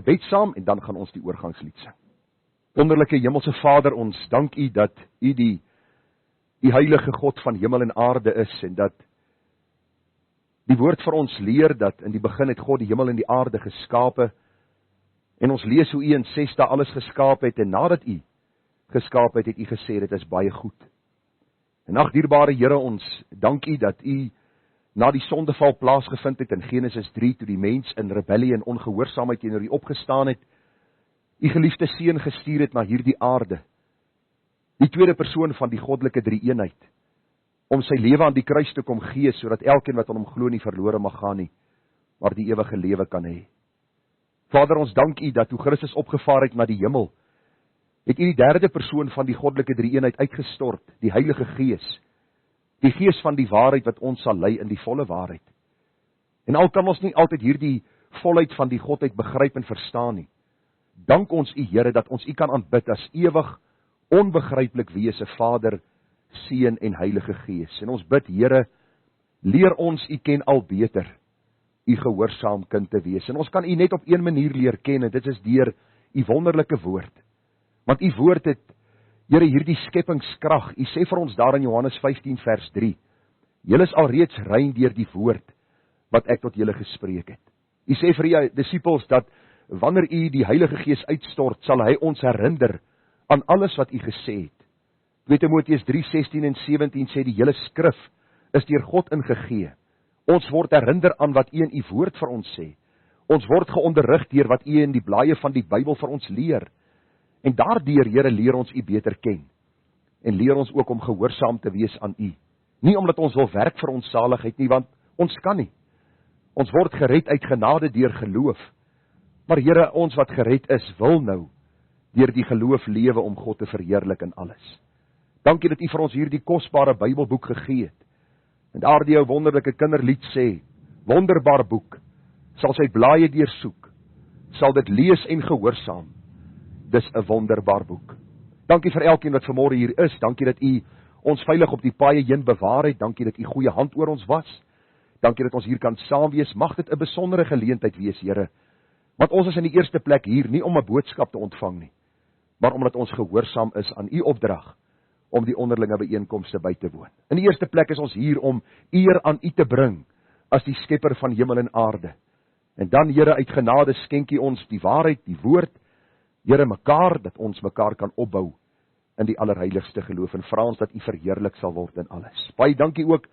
gebed saam en dan gaan ons die oorgangslied sing. Wonderlike Hemelse Vader, ons dank U dat U die heilige God van hemel en aarde is en dat die woord vir ons leer dat in die begin het God die hemel en die aarde geskape en ons lees hoe U in 6 dae alles geskaap het en nadat U geskaap het U gesê dit is baie goed. En ag dierbare Here, ons dank U dat U na die sondeval plaasgevind het in Genesis 3 toe die mens in rebellie en ongehoorsaamheid teenoor U opgestaan het, U geliefde seun gestuur het na hierdie aarde, die tweede persoon van die goddelike drie-eenheid, om sy lewe aan die kruis te kom gee, sodat elkeen wat aan hom glo nie verlore mag gaan nie, maar die ewige lewe kan hê. Vader, ons dank U dat toe Christus opgevaar het na die hemel, het U die derde persoon van die goddelike drie-eenheid uitgestort, die Heilige Gees, die Gees van die waarheid wat ons sal lei in die volle waarheid. En al kan ons nie altyd hierdie volheid van die Godheid begryp en verstaan nie, dank ons U Here dat ons U kan aanbid as ewig, onbegryplik wese Vader, Seun en Heilige Gees. En ons bid, Here, leer ons U ken al beter, U gehoorsaam kind te wees. En ons kan U net op een manier leer ken, en dit is deur U wonderlike woord. Want U woord het, Here, hierdie skepingskrag, U sê vir ons daar in Johannes 15 vers 3, julle is alreeds rein deur die woord, wat ek tot julle gespreek het. U sê vir U disippels dat, wanneer U die Heilige Gees uitstort, sal hy ons herinner aan alles wat U gesê het. 2 Timoteus 3:16 en 17 sê die hele skrif is deur God ingegee. Ons word herinner aan wat U in U woord vir ons sê. Ons word geonderrig deur wat U in die blaaie van die Bybel vir ons leer. En daardeur, Here, leer ons U beter ken. En leer ons ook om gehoorsaam te wees aan U. Nie omdat ons wil werk vir ons saligheid nie, want ons kan nie. Ons word gered uit genade deur geloof. Maar Here, ons wat gered is, wil nou deur die geloof lewe om God te verheerlik in alles. Dankie dat U vir ons hierdie kosbare Bybelboek gegee het. En daardie jou wonderlike kinderlied sê, wonderbaar boek, sal sy blaaie deursoek, sal dit lees en gehoorsaam. Dis 'n wonderbaar boek. Dankie vir elkeen wat vanmôre hier is. Dankie dat U ons veilig op die paaie heen bewaar het. Dankie dat U goeie hand oor ons was. Dankie dat ons hier kan saam wees. Mag dit 'n besondere geleentheid wees, Here. Want ons is in die eerste plek hier nie om 'n boodskap te ontvang nie, maar omdat ons gehoorsaam is aan U opdrag om die onderlinge byeenkomste by te woon. In die eerste plek is ons hier om eer aan U te bring as die skepper van hemel en aarde. En dan, Here, uit genade skenk U ons die waarheid, die woord, Here, mekaar, dat ons mekaar kan opbou in die allerheiligste geloof en vra ons dat U verheerlik sal word in alles. Baie dankie ook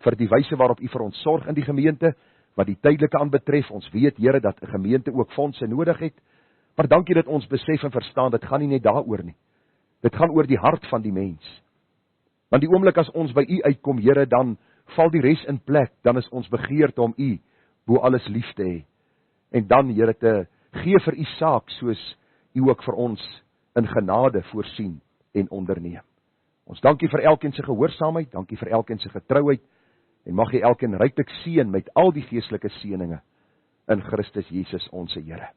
vir die wyse waarop U vir ons sorg in die gemeente, wat die tydelike aanbetref. Ons weet, Here, dat 'n gemeente ook fondse nodig het, maar dankie dat ons besef en verstaan, dit gaan nie net daaroor nie. Dit gaan oor die hart van die mens. Want die oomblik as ons by U uitkom, Here, dan val die res in plek, dan is ons begeerte om U bo alles lief te hê. En dan, Here, te gee vir U saak, soos U ook vir ons in genade voorsien en onderneem. Ons dankie vir elkeen se gehoorsaamheid, dankie vir elkeen se getrouheid, en mag jy elkeen ryklik seën met al die geestelike seëninge in Christus Jesus ons Here.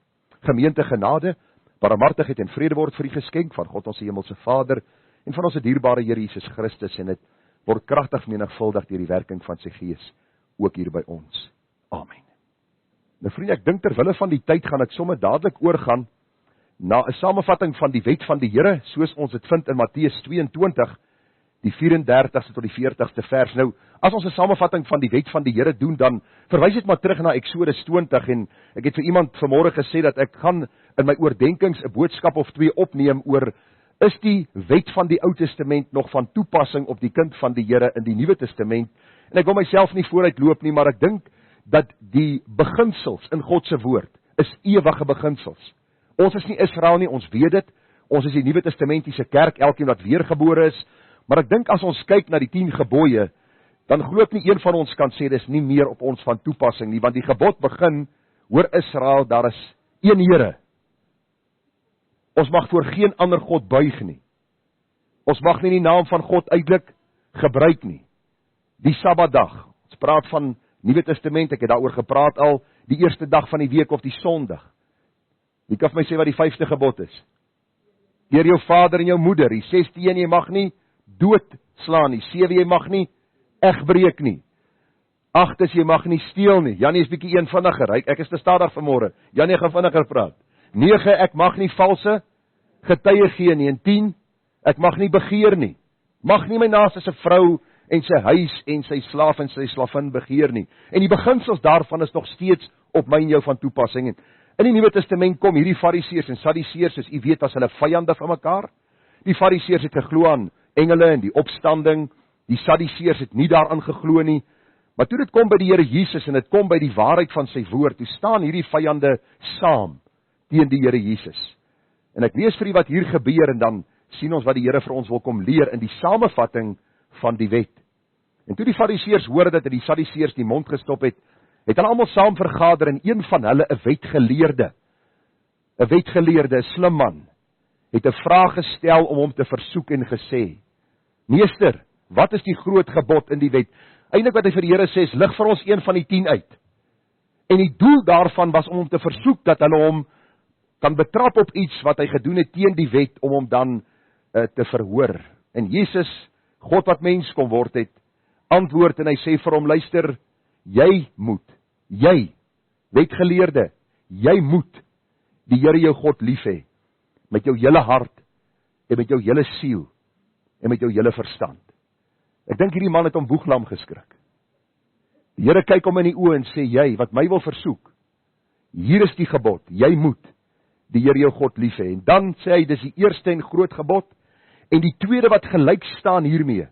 Gemeente, genade, barmhartigheid en vrede word vir U geskenk van God ons hemelse Vader en van ons dierbare Here Jesus Christus, en dit word kragtig menigvuldig deur die werking van sy Gees ook hier by ons. Amen. Nou vriende, ek dink terwille van die tyd gaan ek sommer dadelik oorgaan na 'n samevatting van die wet van die Here, soos ons dit vind in Matteus 22, die 34ste tot die 40ste vers. Nou, as ons 'n samevatting van die wet van die Here doen, dan verwys dit maar terug na Eksodus 20, en ek het vir iemand vanmôre gesê dat ek gaan in my oordenkings 'n boodskap of 2 opneem oor, is die wet van die Ou Testament nog van toepassing op die kind van die Here in die Nuwe Testament? En ek wil myself nie vooruit loop nie, maar ek dink dat die beginsels in God se woord is ewige beginsels. Ons is nie Israel nie, ons weet dit. Ons is die Nuwe Testamentiese kerk, elkeen wat weergebore is. Maar ek dink as ons kyk na die 10 gebooie, dan glo ek nie een van ons kan sê dis nie meer op ons van toepassing nie, want die gebod begin, hoor Israel, daar is een Here. Ons mag voor geen ander God buig nie. Ons mag nie die naam van God uitelik gebruik nie. Die Sabbatdag, ons praat van Nuwe Testament, ek het daaroor gepraat al, die eerste dag van die week of die Sondag. Wie kan vir my sê wat die 5de gebod is? Eer jou vader en jou moeder. Die 6de een, jy mag nie doodslaan nie. 7, jy mag nie egbreek nie. 8 is, jy mag nie steel nie. Janie is bietjie een vinniger. Ek is te stadig vanmôre. Janie gaan vinniger praat. 9, ek mag nie valse getuie gee nie. En 10, ek mag nie begeer nie. Mag nie my naaste se vrou en sy huis en sy slaaf en sy slavin begeer nie. En die beginsels daarvan is nog steeds op my en jou van toepassing. En in die Nuwe Testament kom hierdie Fariseërs en Sadduseërs, soos u weet, as hulle vyande van mekaar. Die Fariseërs het geglo aan engele en die opstanding. Die Sadduseërs het nie daaraan geglo nie. Maar toe dit kom by die Here Jesus en dit kom by die waarheid van sy woord, toe staan hierdie vyande saam teen die Here Jesus. En ek lees vir u wat hier gebeur en dan sien ons wat die Here vir ons wil kom leer in die samevatting van die wet. En toe die Fariseërs hoor dat die Sadduseërs die mond gestop het, het hulle almal saam vergader en een van hulle, 'n wetgeleerde, 'n slim man, het 'n vraag gestel om hom te versoek en gesê: "Meester, wat is die groot gebod in die wet?" Eintlik wat hy vir die Here sê is: "Lig vir ons een van die 10 uit." En die doel daarvan was om hom te versoek dat hulle hom kan betrap op iets wat hy gedoen het teen die wet, om hom dan te verhoor. En Jesus, God wat mens kom word het, antwoord en hy sê vir hom: "Luister, jy, wetgeleerde, jy moet die Here jou God lief hê, met jou hele hart, en met jou hele siel, en met jou hele verstand." Ek dink hierdie man het hom boeglam geskrik. Die Here kyk hom in die oë en sê: "Jy, wat my wil versoek, hier is die gebod, jy moet die Here jou God lief hê." En dan sê hy, dis die eerste en groot gebod, en die tweede wat gelyk staan hiermee: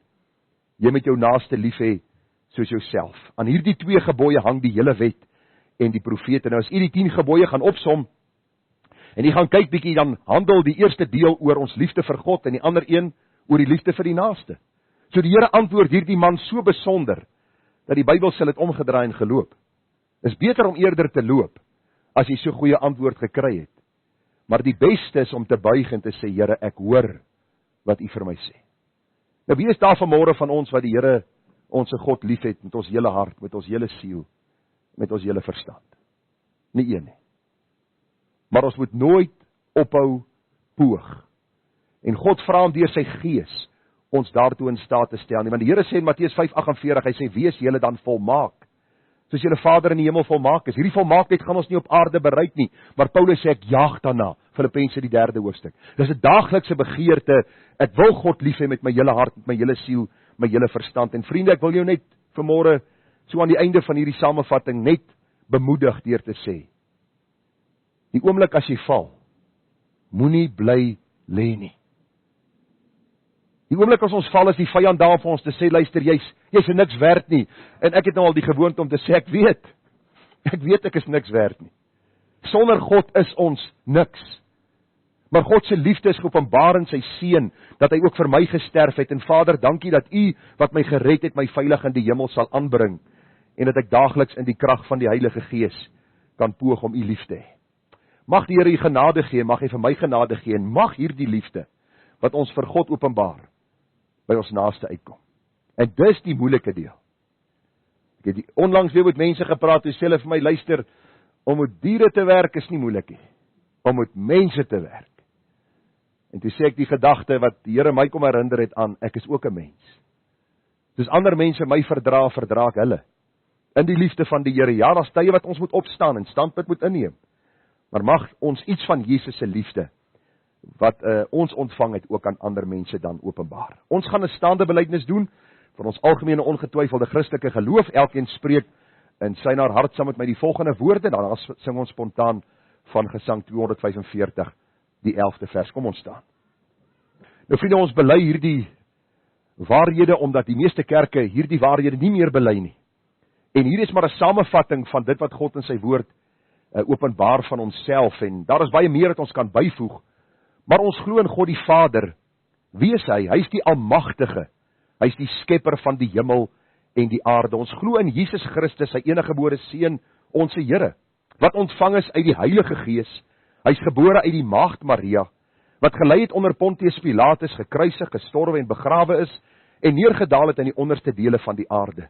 jy moet jou naaste lief hê soos jouself. Aan hierdie 2 gebooie hang die hele wet en die profete. Nou as u die 10 gebooie gaan opsom, en u gaan kyk bietjie, dan handel die eerste deel oor ons liefde vir God, en die ander een oor die liefde vir die naaste. So die Here antwoord hierdie man so besonder, dat die Bybel sê het omgedraai en geloop. Is beter om eerder te loop, as jy so goeie antwoord gekry het. Maar die beste is om te buig en te sê: "Here, ek hoor wat u vir my sê." Nou wie is daar vanmôre van ons wat die Here, ons God lief het, met ons hele hart, met ons hele siel, met ons hele verstand? Nie een nie. Maar ons moet nooit ophou poog. En God vra hom deur sy Gees ons daartoe in staat te stel nie. Want die Here sê in Matteus 5:48, hy sê: "Wees julle dan volmaak, soos julle Vader in die hemel volmaak is." Hierdie volmaaktheid gaan ons nie op aarde bereik nie, maar Paulus sê: "Ek jaag daarna." Filippense die 3de hoofstuk. Dis 'n daaglikse begeerte. Ek wil God lief hê met my hele hart, met my hele siel, my hele verstand. En vriende, ek wil jou net vanmôre, so aan die einde van hierdie samevatting, net bemoedig deur te sê: die oomblik as jy val, moenie bly lê nie. Die oomblik as ons val, is die vyand daar vir ons te sê: "Luister, jy's niks werd nie." En ek het nou al die gewoonte om te sê: Ek weet ek is niks werd nie. Sonder God is ons niks. Maar God se liefde is geopenbaar in sy seun, dat hy ook vir my gesterf het. En Vader, dankie dat u wat my gered het, my veilig in die hemel sal aanbring, en dat ek daagliks in die krag van die Heilige Gees kan poog om u lief te hê. Mag die Here u genade gee, mag hy vir my genade gee, en mag hierdie liefde wat ons vir God openbaar, by ons naaste uitkom. En dis die moeilike deel. Ek het onlangs weer met mense gepraat, toe sê hulle vir my: "Luister, om met diere te werk is nie moeilik nie, om met mense te werk." En toe sê ek die gedagte wat die Here my kom herinner het aan: ek is ook 'n mens. Soos ander mense my verdra ek hulle. In die liefde van die Here. Ja, daar's tye wat ons moet opstaan en standpunt moet inneem. Maar mag ons iets van Jesus se liefde, wat ons ontvang het, ook aan ander mense dan openbaar. Ons gaan 'n staande belydenis doen van ons algemene ongetwyfelde Christelike geloof. Elkeen spreek in sy na hart saam met my die volgende woorde, dan sing ons spontaan van Gesang 245, die 11de vers. Kom ons staan. Nou vriende, ons bely hierdie waarhede, omdat die meeste kerke hierdie waarhede nie meer bely nie. En hier is maar 'n samevatting van dit wat God in sy woord openbaar van onsself, en daar is baie meer wat ons kan byvoeg. Maar ons glo in God die Vader. Wie is hy? Hy is die Almagtige. Hy is die skepper van die hemel en die aarde. Ons glo in Jesus Christus, sy eniggebore seun, ons Here, wat ontvang is uit die Heilige Gees. Hy is gebore uit die maagd Maria, wat gelei het onder Pontius Pilatus, gekruisig, gestorwe en begrawe is, en neergedaal het in die onderste dele van die aarde.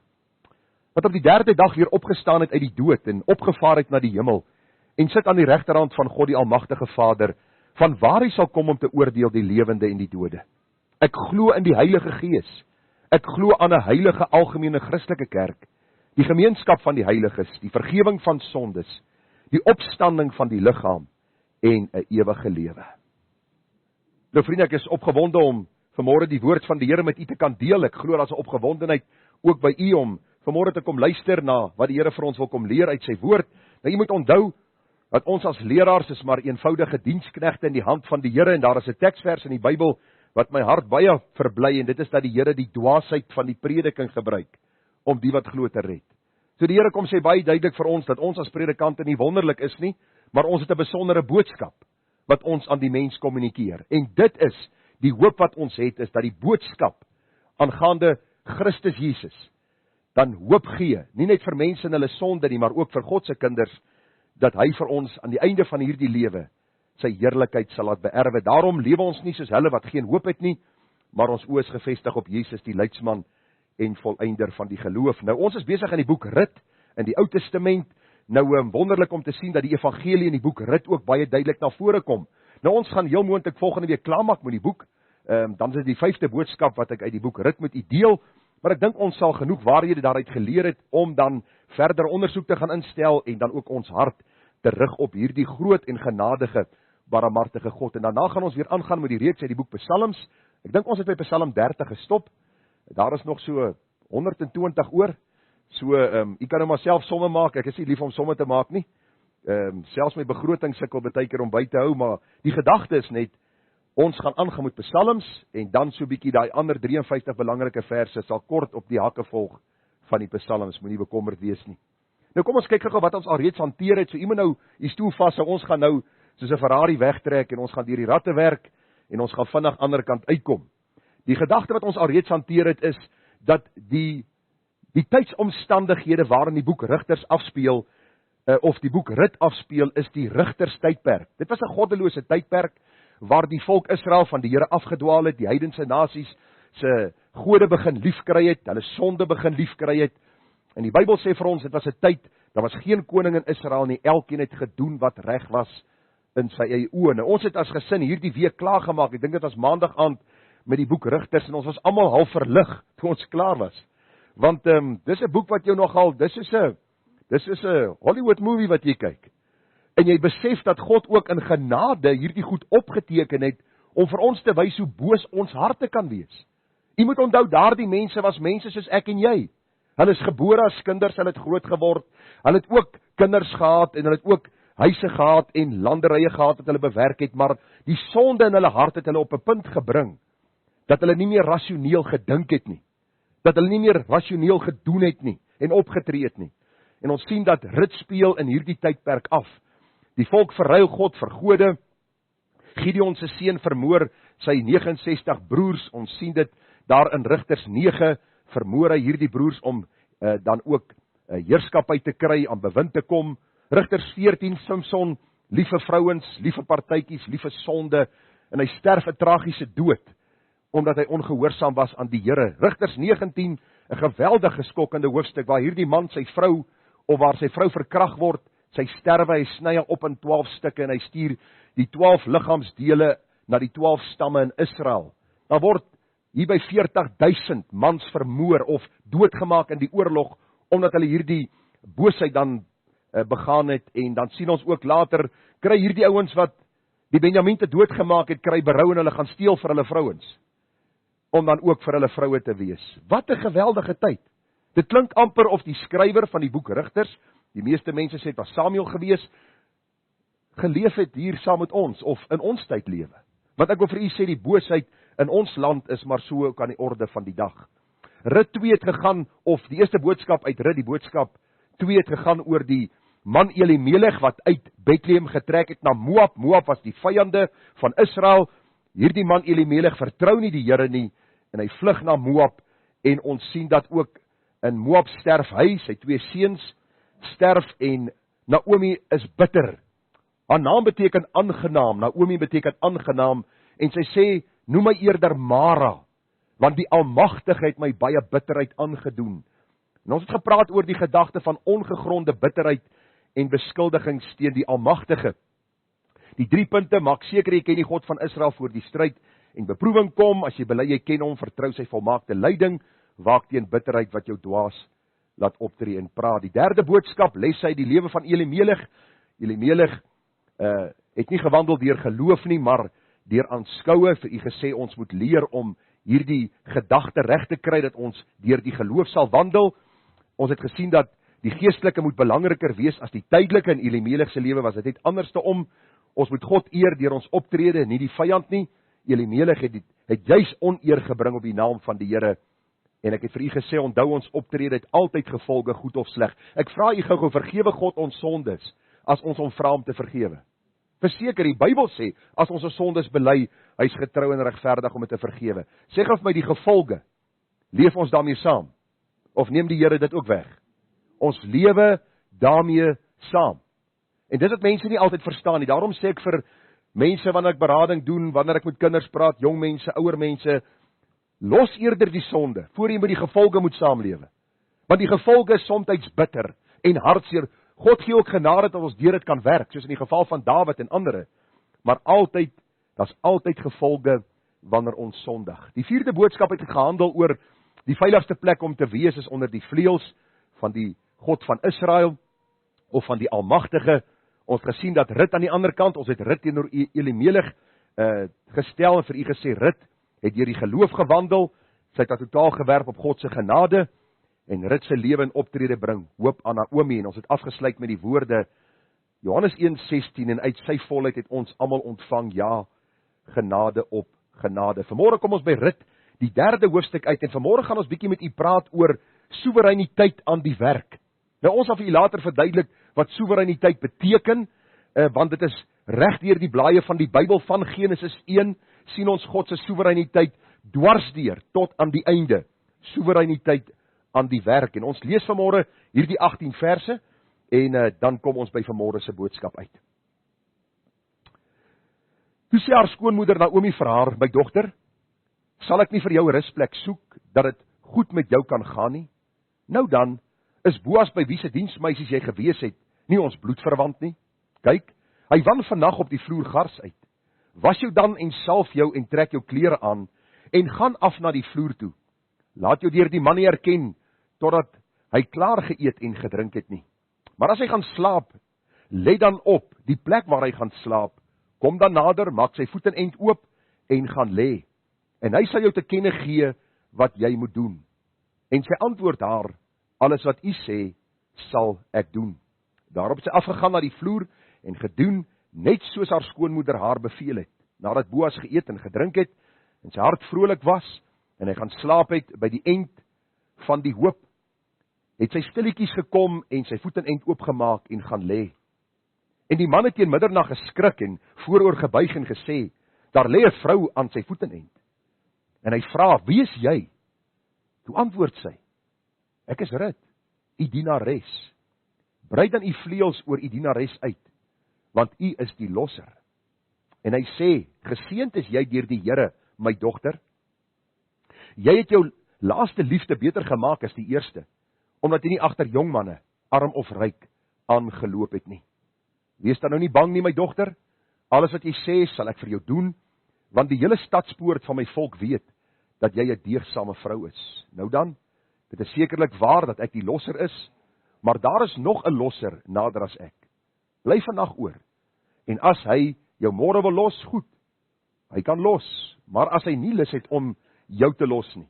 Wat op die 3de dag weer opgestaan het uit die dood, en opgevaar het na die hemel, en sit aan die regterhand van God die Almagtige Vader, van waar hy sal kom om te oordeel die lewende en die dode. Ek glo in die Heilige Gees. Ek glo aan 'n heilige algemene Christelike kerk, die gemeenskap van die heiliges, die vergifnis van sondes, die opstanding van die liggaam en 'n ewige lewe. Nou vriende, ek is opgewonde om vanmôre die woord van die Here met u te kan deel. Ek glo daar's 'n opgewondenheid ook by u om vanmôre te kom luister na wat die Here vir ons wil kom leer uit sy woord. Nou, u moet onthou dat ons as leraars is maar eenvoudige diensknegte in die hand van die Here, en daar is 'n teksvers in die Bybel wat my hart baie verbly, en dit is dat die Here die dwaasheid van die prediking gebruik om die wat glo te red. So die Here kom sê baie duidelik vir ons dat ons as predikante nie wonderlik is nie, maar ons het 'n besondere boodskap wat ons aan die mens kommunikeer. En dit is die hoop wat ons het, is dat die boodskap aangaande Christus Jesus dan hoop gee, nie net vir mense in hulle sonde nie, maar ook vir God se kinders, dat hy vir ons aan die einde van hierdie lewe sy heerlikheid sal laat beerwe. Daarom lewe ons nie soos hulle wat geen hoop het nie, maar ons oë is gefestig op Jesus, die leidsman en volëinder van die geloof. Nou, ons is besig in die boek Rut in die Ou Testament. Nou, wonderlik om te sien dat die evangelie in die boek Rut ook baie duidelik na vore kom. Nou, ons gaan heel moontlik volgende week klaarmaak met die boek. Dan is dit die 5de boodskap wat ek uit die boek Rut met u deel. Maar ek dink ons sal genoeg waarhede daaruit geleer het om dan verder ondersoek te gaan instel en dan ook ons hart te rig op hierdie groot en genadige, barmhartige God. En daarna gaan ons weer aangaan met die reeks uit die boek Psalms. Ek dink ons het by Psalm 30 gestop. Daar is nog so 120 oor. So, u kan nou maar self somme maak. Ek is nie lief om somme te maak nie. Selfs my begroting sukkel baie keer om by te hou, maar die gedagte is net, ons gaan aangaan met Psalms, en dan so bietjie daai ander 53 belangrike verse sal kort op die hakke volg van die Psalms, moenie bekommerd wees nie. Nou kom ons kyk gou wat ons al reeds hanteer het. So u moet nou die stoel vashou. Ons gaan nou soos 'n Ferrari wegtrek en ons gaan deur die ratte werk en ons gaan vinnig aan die ander kant uitkom. Die gedagte wat ons al reeds hanteer het is dat die tydsomstandighede waarin die boek Rigters afspeel, of die boek Rut afspeel, is die Rigters tydperk. Dit was 'n goddelose tydperk waar die volk Israel van die Here afgedwaal het, die heidense nasies se gode begin liefkry het, hulle sonde begin liefkry het. En die Bybel sê vir ons, dit was 'n tyd, daar was geen koning in Israel nie, elkeen het gedoen wat reg was in sy eie oë. Nou, ons het as gesin hierdie week klaar gemaak, ek dink dit was maandag aand met die boek Rigters, en ons was almal half verlig toe ons klaar was. Want dis 'n boek wat jou nogal, dis is 'n Hollywood movie wat jy kyk. En jy besef dat God ook in genade hierdie goed opgeteken het om vir ons te wys hoe boos ons harte kan wees. Jy moet onthou, daardie mense was mense soos ek en jy. Hulle is gebore as kinders, hulle het groot geword, hulle het ook kinders gehad en hulle het ook huise gehad en landerye gehad wat hulle bewerk het, maar die sonde in hulle hart het hulle op 'n punt gebring dat hulle nie meer rasioneel gedink het nie. Dat hulle nie meer rasioneel gedoen het nie en opgetree het nie. En ons sien dat Rut speel in hierdie tydperk af. Die volk verruil God vir gode. Gideon se seun vermoor sy 69 broers. Ons sien dit daar in Rigters 9, vermoor hy hierdie broers om dan ook heerskappy te kry, aan bewind te kom. Rigters 14, Samson, liewe vrouens, liewe partytjies, liewe sonde, en hy sterf 'n tragiese dood omdat hy ongehoorsaam was aan die Here. Rigters 19, 'n geweldige skokkende hoofstuk waar hierdie man sy vrou, of waar sy vrou verkragt word, sy sterwe, hy sny haar op in 12 stukke en hy stuur die 12 liggaamsdele na die 12 stamme in Israel. Daar word hier by 40.000 mans vermoor of doodgemaak in die oorlog, omdat hulle hierdie boosheid dan begaan het. En dan sien ons ook later, kry hierdie ouens wat die Benjaminte doodgemaak het, kry berou en hulle gaan steel vir hulle vrouens, om dan ook vir hulle vroue te wees. Wat 'n geweldige tyd. Dit klink amper of die skrywer van die boek Rigters, die meeste mense sê dit was Samuel gewees, geleef het hier saam met ons, of in ons tyd lewe. Want ek wil vir u sê, die boosheid in ons land is maar so ook aan die orde van die dag. Rut 2 het gegaan, of die eerste boodskap uit Rut, die boodskap 2 het gegaan oor die man Elimelech, wat uit Bethlehem getrek het na Moab. Moab was die vyande van Israel. Hierdie man Elimelech vertrou nie die Here nie, en hy vlug na Moab, en ons sien dat ook in Moab sterf hy, sy 2 seuns sterf, en Naomi is bitter. Haar naam beteken aangenaam, Naomi beteken aangenaam, en sy sê, noem my eerder Mara, want die Almagtige het my baie bitterheid aangedoen. En ons het gepraat oor die gedagte van ongegronde bitterheid en beskuldigings teen die Almagtige. Die 3 punte, maak seker jy ken die God van Israel voor die stryd en beproewing kom. As jy bely jy ken hom, vertrou sy volmaakte leiding, waak teen bitterheid wat jou dwaas laat optree en praat. Die 3de boodskap, les hy die lewe van Elimelech. Elimelech het nie gewandel deur geloof nie, maar deur aanskoue. Vir u gesê, ons moet leer om hierdie gedagte reg te kry, dat ons deur die geloof sal wandel. Ons het gesien dat die geestelike moet belangriker wees as die tydelike. In Elimelech se lewe was dit net anderste om. Ons moet God eer deur ons optrede, nie die vyand nie. Elimelech het juis oneer gebring op die naam van die Here. En ek het vir u gesê, onthou ons optrede het altyd gevolge, goed of sleg. Ek vra u gou, vergewe God ons sondes, as ons hom vra om te vergewe. Verseker, die Bybel sê, as ons ons sondes bely, hy is getrou en regverdig om dit te vergewe. Sê gou vir my die gevolge, leef ons daarmee saam? Of neem die Here dit ook weg? Ons lewe daarmee saam. En dit wat mense nie altyd verstaan nie. Daarom sê ek vir mense, wanneer ek berading doen, wanneer ek met kinders praat, jong mense, ouer mense, los eerder die sonde, voor jy met die gevolge moet saamlewe. Want die gevolge is soms bitter en hartseer. God gee ook genade dat ons deur dit kan werk, soos in die geval van Dawid en ander. Maar daar's altyd gevolge wanneer ons sondig. Die 4de boodskap het gehandel oor die veiligste plek om te wees is onder die vleuels van die God van Israel, of van die Almagtige. Ons het gesien dat Rut aan die ander kant, ons het Rut teenoor Elimelech gestel, en vir u gesê, Rut het deur die geloof gewandel, sy het totaal gewerp op God se genade, en Rut se lewe en optrede bring hoop aan Naomi. En ons het afgesluit met die woorde, Johannes 1:16, en uit sy volheid het ons almal ontvang, ja, genade op genade. Vanmôre kom ons by Rut, die 3de hoofstuk uit, en vanmôre gaan ons bietjie met u praat oor soewereiniteit aan die werk. Nou ons sal vir u later verduidelik wat soewereiniteit beteken, want dit is reg deur die blaaie van die Bybel, van Genesis 1, sien ons God se soewereiniteit dwarsdeur tot aan die einde. Soewereiniteit aan die werk. En ons lees vanmôre hierdie 18 verse, en dan kom ons by vanmôre se boodskap uit. Toe sê haar skoonmoeder Naomi vir haar, my dogter, sal ek nie vir jou 'n rusplek soek, dat dit goed met jou kan gaan nie? Nou dan, is Boas by wie se diensmeisies jy gewees het, nie ons bloedverwant nie? Kyk, hy wan vannag op die vloer gars uit. Was jou dan en salf jou en trek jou klere aan, en gaan af na die vloer toe. Laat jou deur die man nie herken, totdat hy klaar geëet en gedrink het nie. Maar as hy gaan slaap, let dan op die plek waar hy gaan slaap, kom dan nader, maak sy voet en end oop, en gaan lê. En hy sal jou te kenne gee, wat jy moet doen. En sy antwoord haar, alles wat u sê, sal ek doen. Daarop het sy afgegaan na die vloer, en gedoen, net soos haar skoonmoeder haar beveel het. Nadat Boas geëet en gedrink het, en sy hart vrolik was, en hy gaan slaap het by die end van die hoop, het sy stilletjies gekom, en sy voet en end oopgemaak, en gaan lê. En die man het teen middernag geskrik, en vooroor gebuig en gesê, daar lê 'n vrou aan sy voet en end. En hy vra, wie is jy? Toe antwoord sy, ek is Rut, u dienares. Brei dan u vleuels oor u dienares uit, want u is die losser. En hy sê, geseënd is jy deur die Here, my dogter. Jy het jou laaste liefde beter gemaak as die eerste, omdat jy nie agter jong manne, arm of ryk, aangeloop het nie. Wees dan nou nie bang nie, my dogter. Alles wat jy sê, sal ek vir jou doen, want die hele stadspoort van my volk weet, dat jy 'n deegsame vrou is. Nou dan, dit is sekerlik waar dat ek die losser is, maar daar is nog 'n losser nader as ek. Bly vannag oor, en as hy jou môre wil los, goed, hy kan los, maar as hy nie lus het om jou te los nie,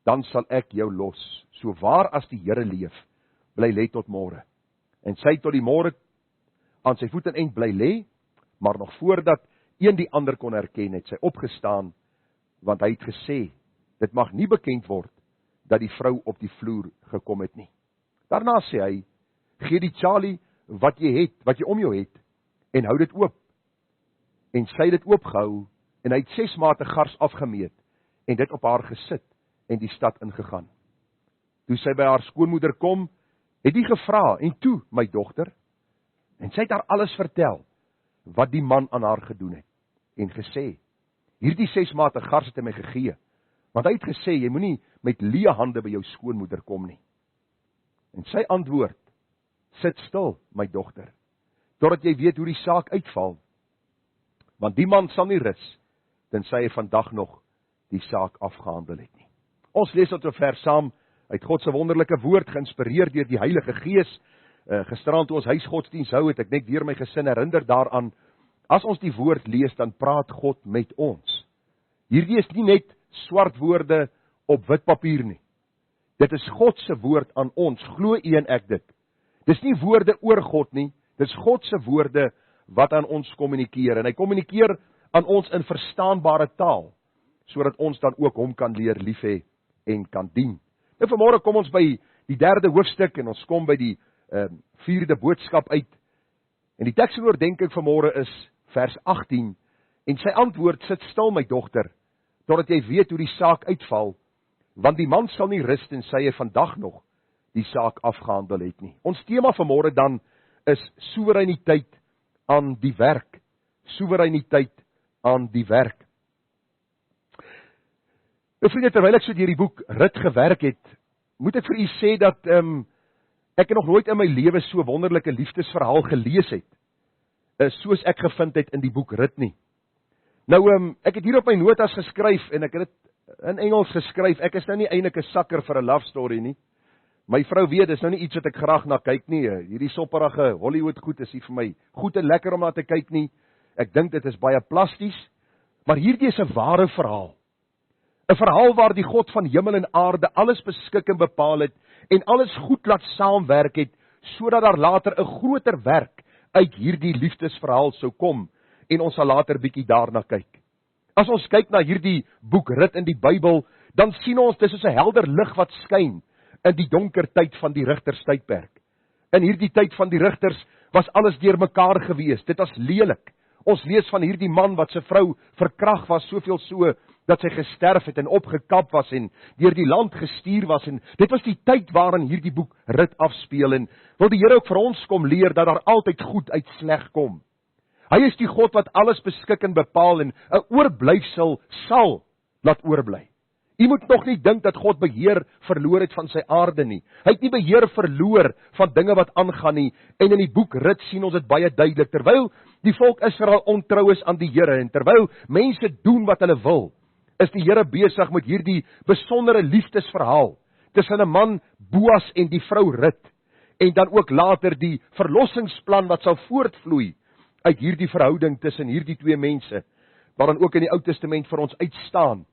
dan sal ek jou los, so waar as die Here leef, bly lê tot môre. En sy tot die môre aan sy voet en end bly lê, maar nog voordat een die ander kon herken, het sy opgestaan, want hy het gesê, dit mag nie bekend word, dat die vrou op die vloer gekom het nie. Daarna sê hy, gee die Charlie wat jy om jou het, en hou dit oop. En sy het dit oopgehou, en hy het 6 mate gars afgemeet, en dit op haar gesit, en die stad ingegaan. Toe sy by haar skoonmoeder kom, het die gevra, en toe, my dogter, en sy het haar alles vertel, wat die man aan haar gedoen het, en gesê, hierdie 6 mate gars het hy my gegee, want hy het gesê, jy moenie met leë hande by jou skoonmoeder kom nie. En sy antwoord, sit stil, my dogter, totdat jy weet hoe die saak uitval, want die man sal nie rus, tensy hy vandag nog die saak afgehandel het nie. Ons lees tot sover saam uit God se wonderlike woord, geïnspireer deur die Heilige Gees. Gisterand toe ons huisgodsdiens hou, het ek net weer my gesin herinner daaraan, as ons die woord lees, dan praat God met ons. Hierdie is nie net swart woorde op wit papier nie. Dit is God se woord aan ons, glo u en ek dit. Dis nie woorde oor God nie, dis God se woorde wat aan ons kommunikeer, en hy kommunikeer aan ons in verstaanbare taal, sodat ons dan ook hom kan leer lief hê en kan dien. Nou vanmôre kom ons by die 3de hoofstuk, en ons kom by die 4de boodskap uit, en die teks van oordenking vanmôre is vers 18, en sy antwoord: sit stil my dogter, totdat jy weet hoe die saak uitval, want die man sal nie rus tensy hy vandag nog die saak afgehandel het nie. Ons tema vanmôre dan is soewereiniteit aan die werk. Soewereiniteit aan die werk. Nou vriende, terwyl ek so deur die boek Rut gewerk het, moet ek vir u sê dat ek nog nooit in my lewe so wonderlike liefdesverhaal gelees het, soos ek gevind het in die boek Rut nie. Nou, ek het hier op my notas geskryf, en ek het dit in Engels geskryf. Ek is nou nie eintlik 'n sakker vir 'n love story nie. My vrou weet, dis nou nie iets wat ek graag na kyk nie. Hierdie sopperige Hollywood goed is nie vir my goed en lekker om na te kyk nie. Ek dink dit is baie plasties, maar hierdie is 'n ware verhaal. 'n Verhaal waar die God van hemel en aarde alles beskik en bepaal het, en alles goed laat saamwerk het, sodat daar later 'n groter werk uit hierdie liefdesverhaal sou kom, en ons sal later bietjie daarna kyk. As ons kyk na hierdie boek Rut in die Bybel, dan sien ons dis soos 'n helder lig wat skyn in die donker tyd van die rigterstydperk. In hierdie tyd van die rigters was alles deurmekaar gewees. Dit was lelik. Ons lees van hierdie man wat sy vrou verkragt was, soveel so dat sy gesterf het en opgekap was en deur die land gestuur was, en dit was die tyd waarin hierdie boek Rut afspeel, en wil die Here ook vir ons kom leer dat daar altyd goed uit sleg kom. Hy is die God wat alles beskik en bepaal, en 'n oorblyfsel sal laat oorbly. U moet nog nie dink dat God beheer verloor het van sy aarde nie. Hy het nie beheer verloor van dinge wat aangaan nie, en in die boek Rut sien ons dit baie duidelik. Terwyl die volk Israel ontrou is aan die Here, en terwyl mense doen wat hulle wil, is die Here besig met hierdie besondere liefdesverhaal tussen 'n man Boas en die vrou Rut, en dan ook later die verlossingsplan wat sal voortvloei uit hierdie verhouding tussen hierdie twee mense, waarin ook in die Ou Testament vir ons uitstaan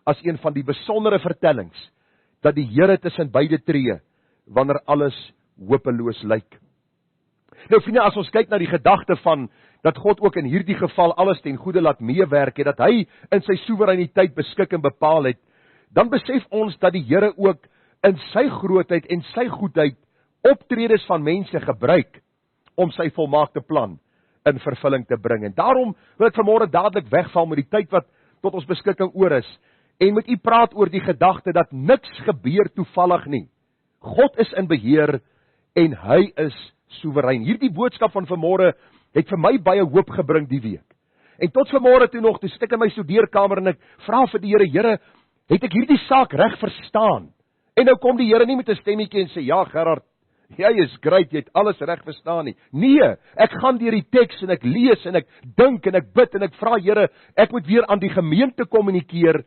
as een van die besondere vertellings, dat die Here tussen beide tree, wanneer alles hopeloos lyk. Nou vriende, as ons kyk na die gedagte van, dat God ook in hierdie geval alles ten goeie laat meewerk het, dat hy in sy soewereiniteit beskik en bepaal het, dan besef ons dat die Here ook in sy grootheid en sy goedheid optredes van mense gebruik om sy volmaakte plan in vervulling te bring. En daarom wil ek vanmôre dadelik wegval met die tyd wat tot ons beskikking oor is, en met u praat oor die gedagte dat niks gebeur toevallig nie. God is in beheer en hy is soewerein. Hierdie boodskap van vanmôre het vir my baie hoop gebring die week. En tot vanmôre toe nog, toe sit ek in my studeerkamer en ek vra vir die Here, Here, het ek hierdie saak reg verstaan? En nou kom die Here nie met 'n stemmetjie en sê, ja Gerard, jy is great, jy het alles reg verstaan nie. Nee, ek gaan deur die teks en ek lees en ek dink en ek bid en ek vra Here, ek moet weer aan die gemeente kommunikeer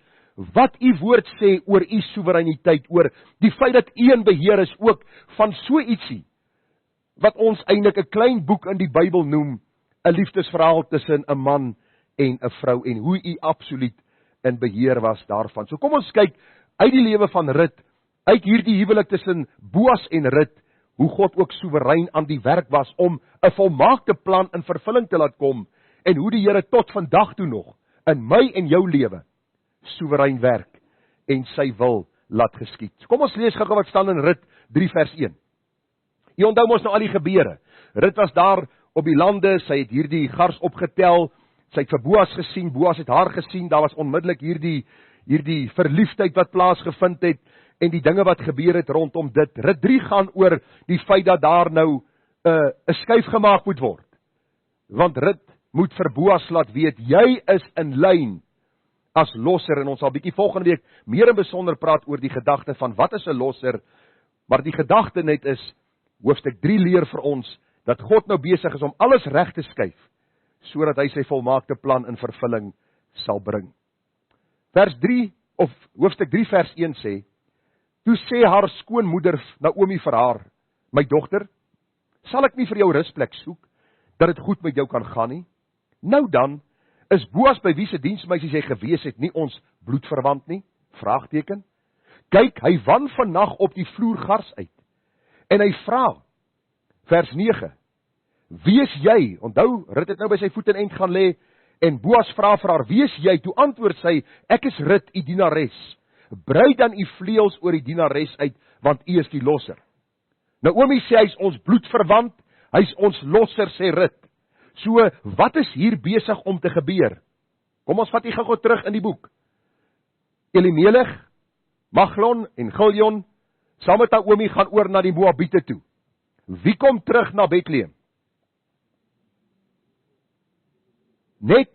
wat u woord sê oor u soewereiniteit, oor die feit dat u in beheer is ook van so ietsie wat ons eintlik 'n klein boek in die Bybel noem, 'n liefdesverhaal tussen 'n man en 'n vrou, en hoe u absoluut in beheer was daarvan. So kom ons kyk uit die lewe van Rut, uit hierdie huwelik tussen Boas en Rut, hoe God ook soewerein aan die werk was om 'n volmaakte plan in vervulling te laat kom, en hoe die Here tot vandag toe nog in my en jou lewe soewerein werk en sy wil laat geskied. Kom ons lees gou wat staan in Rut 3 vers 1. Jy onthou mos nou al die gebeure. Rut was daar op die lande, sy het hierdie gars opgetel, sy het vir Boas gesien, Boas het haar gesien, daar was onmiddellik hierdie verliefdheid wat plaasgevind het, en die dinge wat gebeur het rondom dit. Rut 3 gaan oor die feit dat daar nou 'n skuif gemaak moet word. Want Rut moet vir Boas laat weet, jy is in lyn as losser, en ons sal bietjie volgende week meer in besonder praat oor die gedagte van wat is 'n losser, maar die gedagte net is, hoofstuk 3 leer vir ons, dat God nou besig is om alles reg te skuif, sodat hy sy volmaakte plan in vervulling sal bring. Hoofstuk 3 vers 1 sê, toe sê haar skoonmoeder Naomi vir haar, my dogter, sal ek nie vir jou rusplek soek, dat dit goed met jou kan gaan nie? Nou dan, is Boas by wie se diensmeisie sy gewees het nie ons bloedverwant nie? Vraagteken. Kyk, hy wan vannag op die vloer gars uit. En hy vra, vers 9, wie is jy? Onthou, Rut het nou by sy voeteneind gaan lê, en Boas vra vir haar, wie is jy? Toe antwoord sy, ek is Rut, u dienares. Brei dan u vleuels oor die dienares uit, want u is die losser. Naomi sê, hy is ons bloedverwant, hy is ons losser, sê Rut. So, wat is hier besig om te gebeur? Kom ons vat die gou terug in die boek. Elimelech, Maglon en Giljon, saam met Naomi gaan oor na die Moabiete toe. Wie kom terug na Bethlehem? Net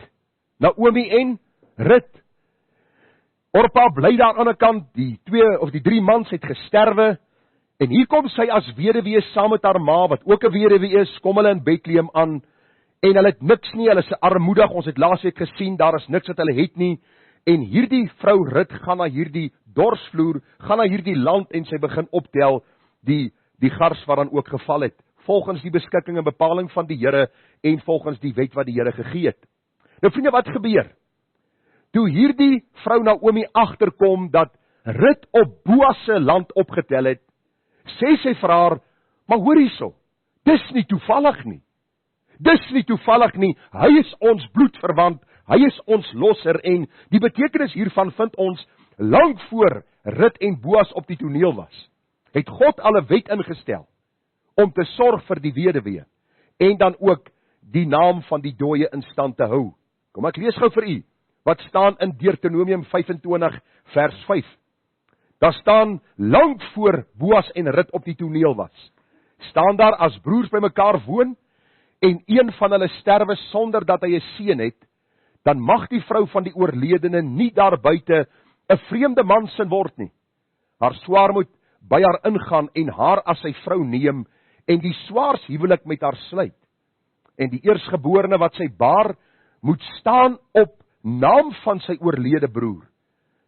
Naomi en Rut. Orpa bly daar aan die kant, die 2 of die 3 mans het gesterwe, en hier kom sy as weduwee saam met haar ma, wat ook 'n weduwee is, kom hulle in Bethlehem aan, en hulle het niks nie, hulle is armoedig, ons het laasweek gesien, daar is niks wat hulle het nie, en hierdie vrou Rut gaan na hierdie dorsvloer, gaan na hierdie land, en sy begin optel, die gars wat dan ook geval het, volgens die beskikking en bepaling van die Here, en volgens die wet wat die Here gegee het. Nou vriende, wat gebeur? Toe hierdie vrou Naomi agterkom, dat Rut op Boas se land opgetel het, sê sy vir haar, maar hoor hierso, dis nie toevallig nie. Dis nie toevallig nie, hy is ons bloedverwant, hy is ons losser, en die betekenis hiervan vind ons, lang voor Rut en Boas op die toneel was, het God al 'n wet ingestel, om te sorg vir die weduwee, en dan ook die naam van die dooie in stand te hou. Kom ek lees gou vir u, wat staan in Deuteronomium 25 vers 5. Daar staan, lang voor Boas en Rut op die toneel was, staan daar as broers by mekaar woon, en een van hulle sterwe sonder dat hy 'n seun het, dan mag die vrou van die oorledene nie daar buite 'n vreemde man sin word nie. Haar swaar moet by haar ingaan en haar as sy vrou neem, en die swaars huwelik met haar sluit. En die eersgeborene wat sy baar, moet staan op naam van sy oorlede broer,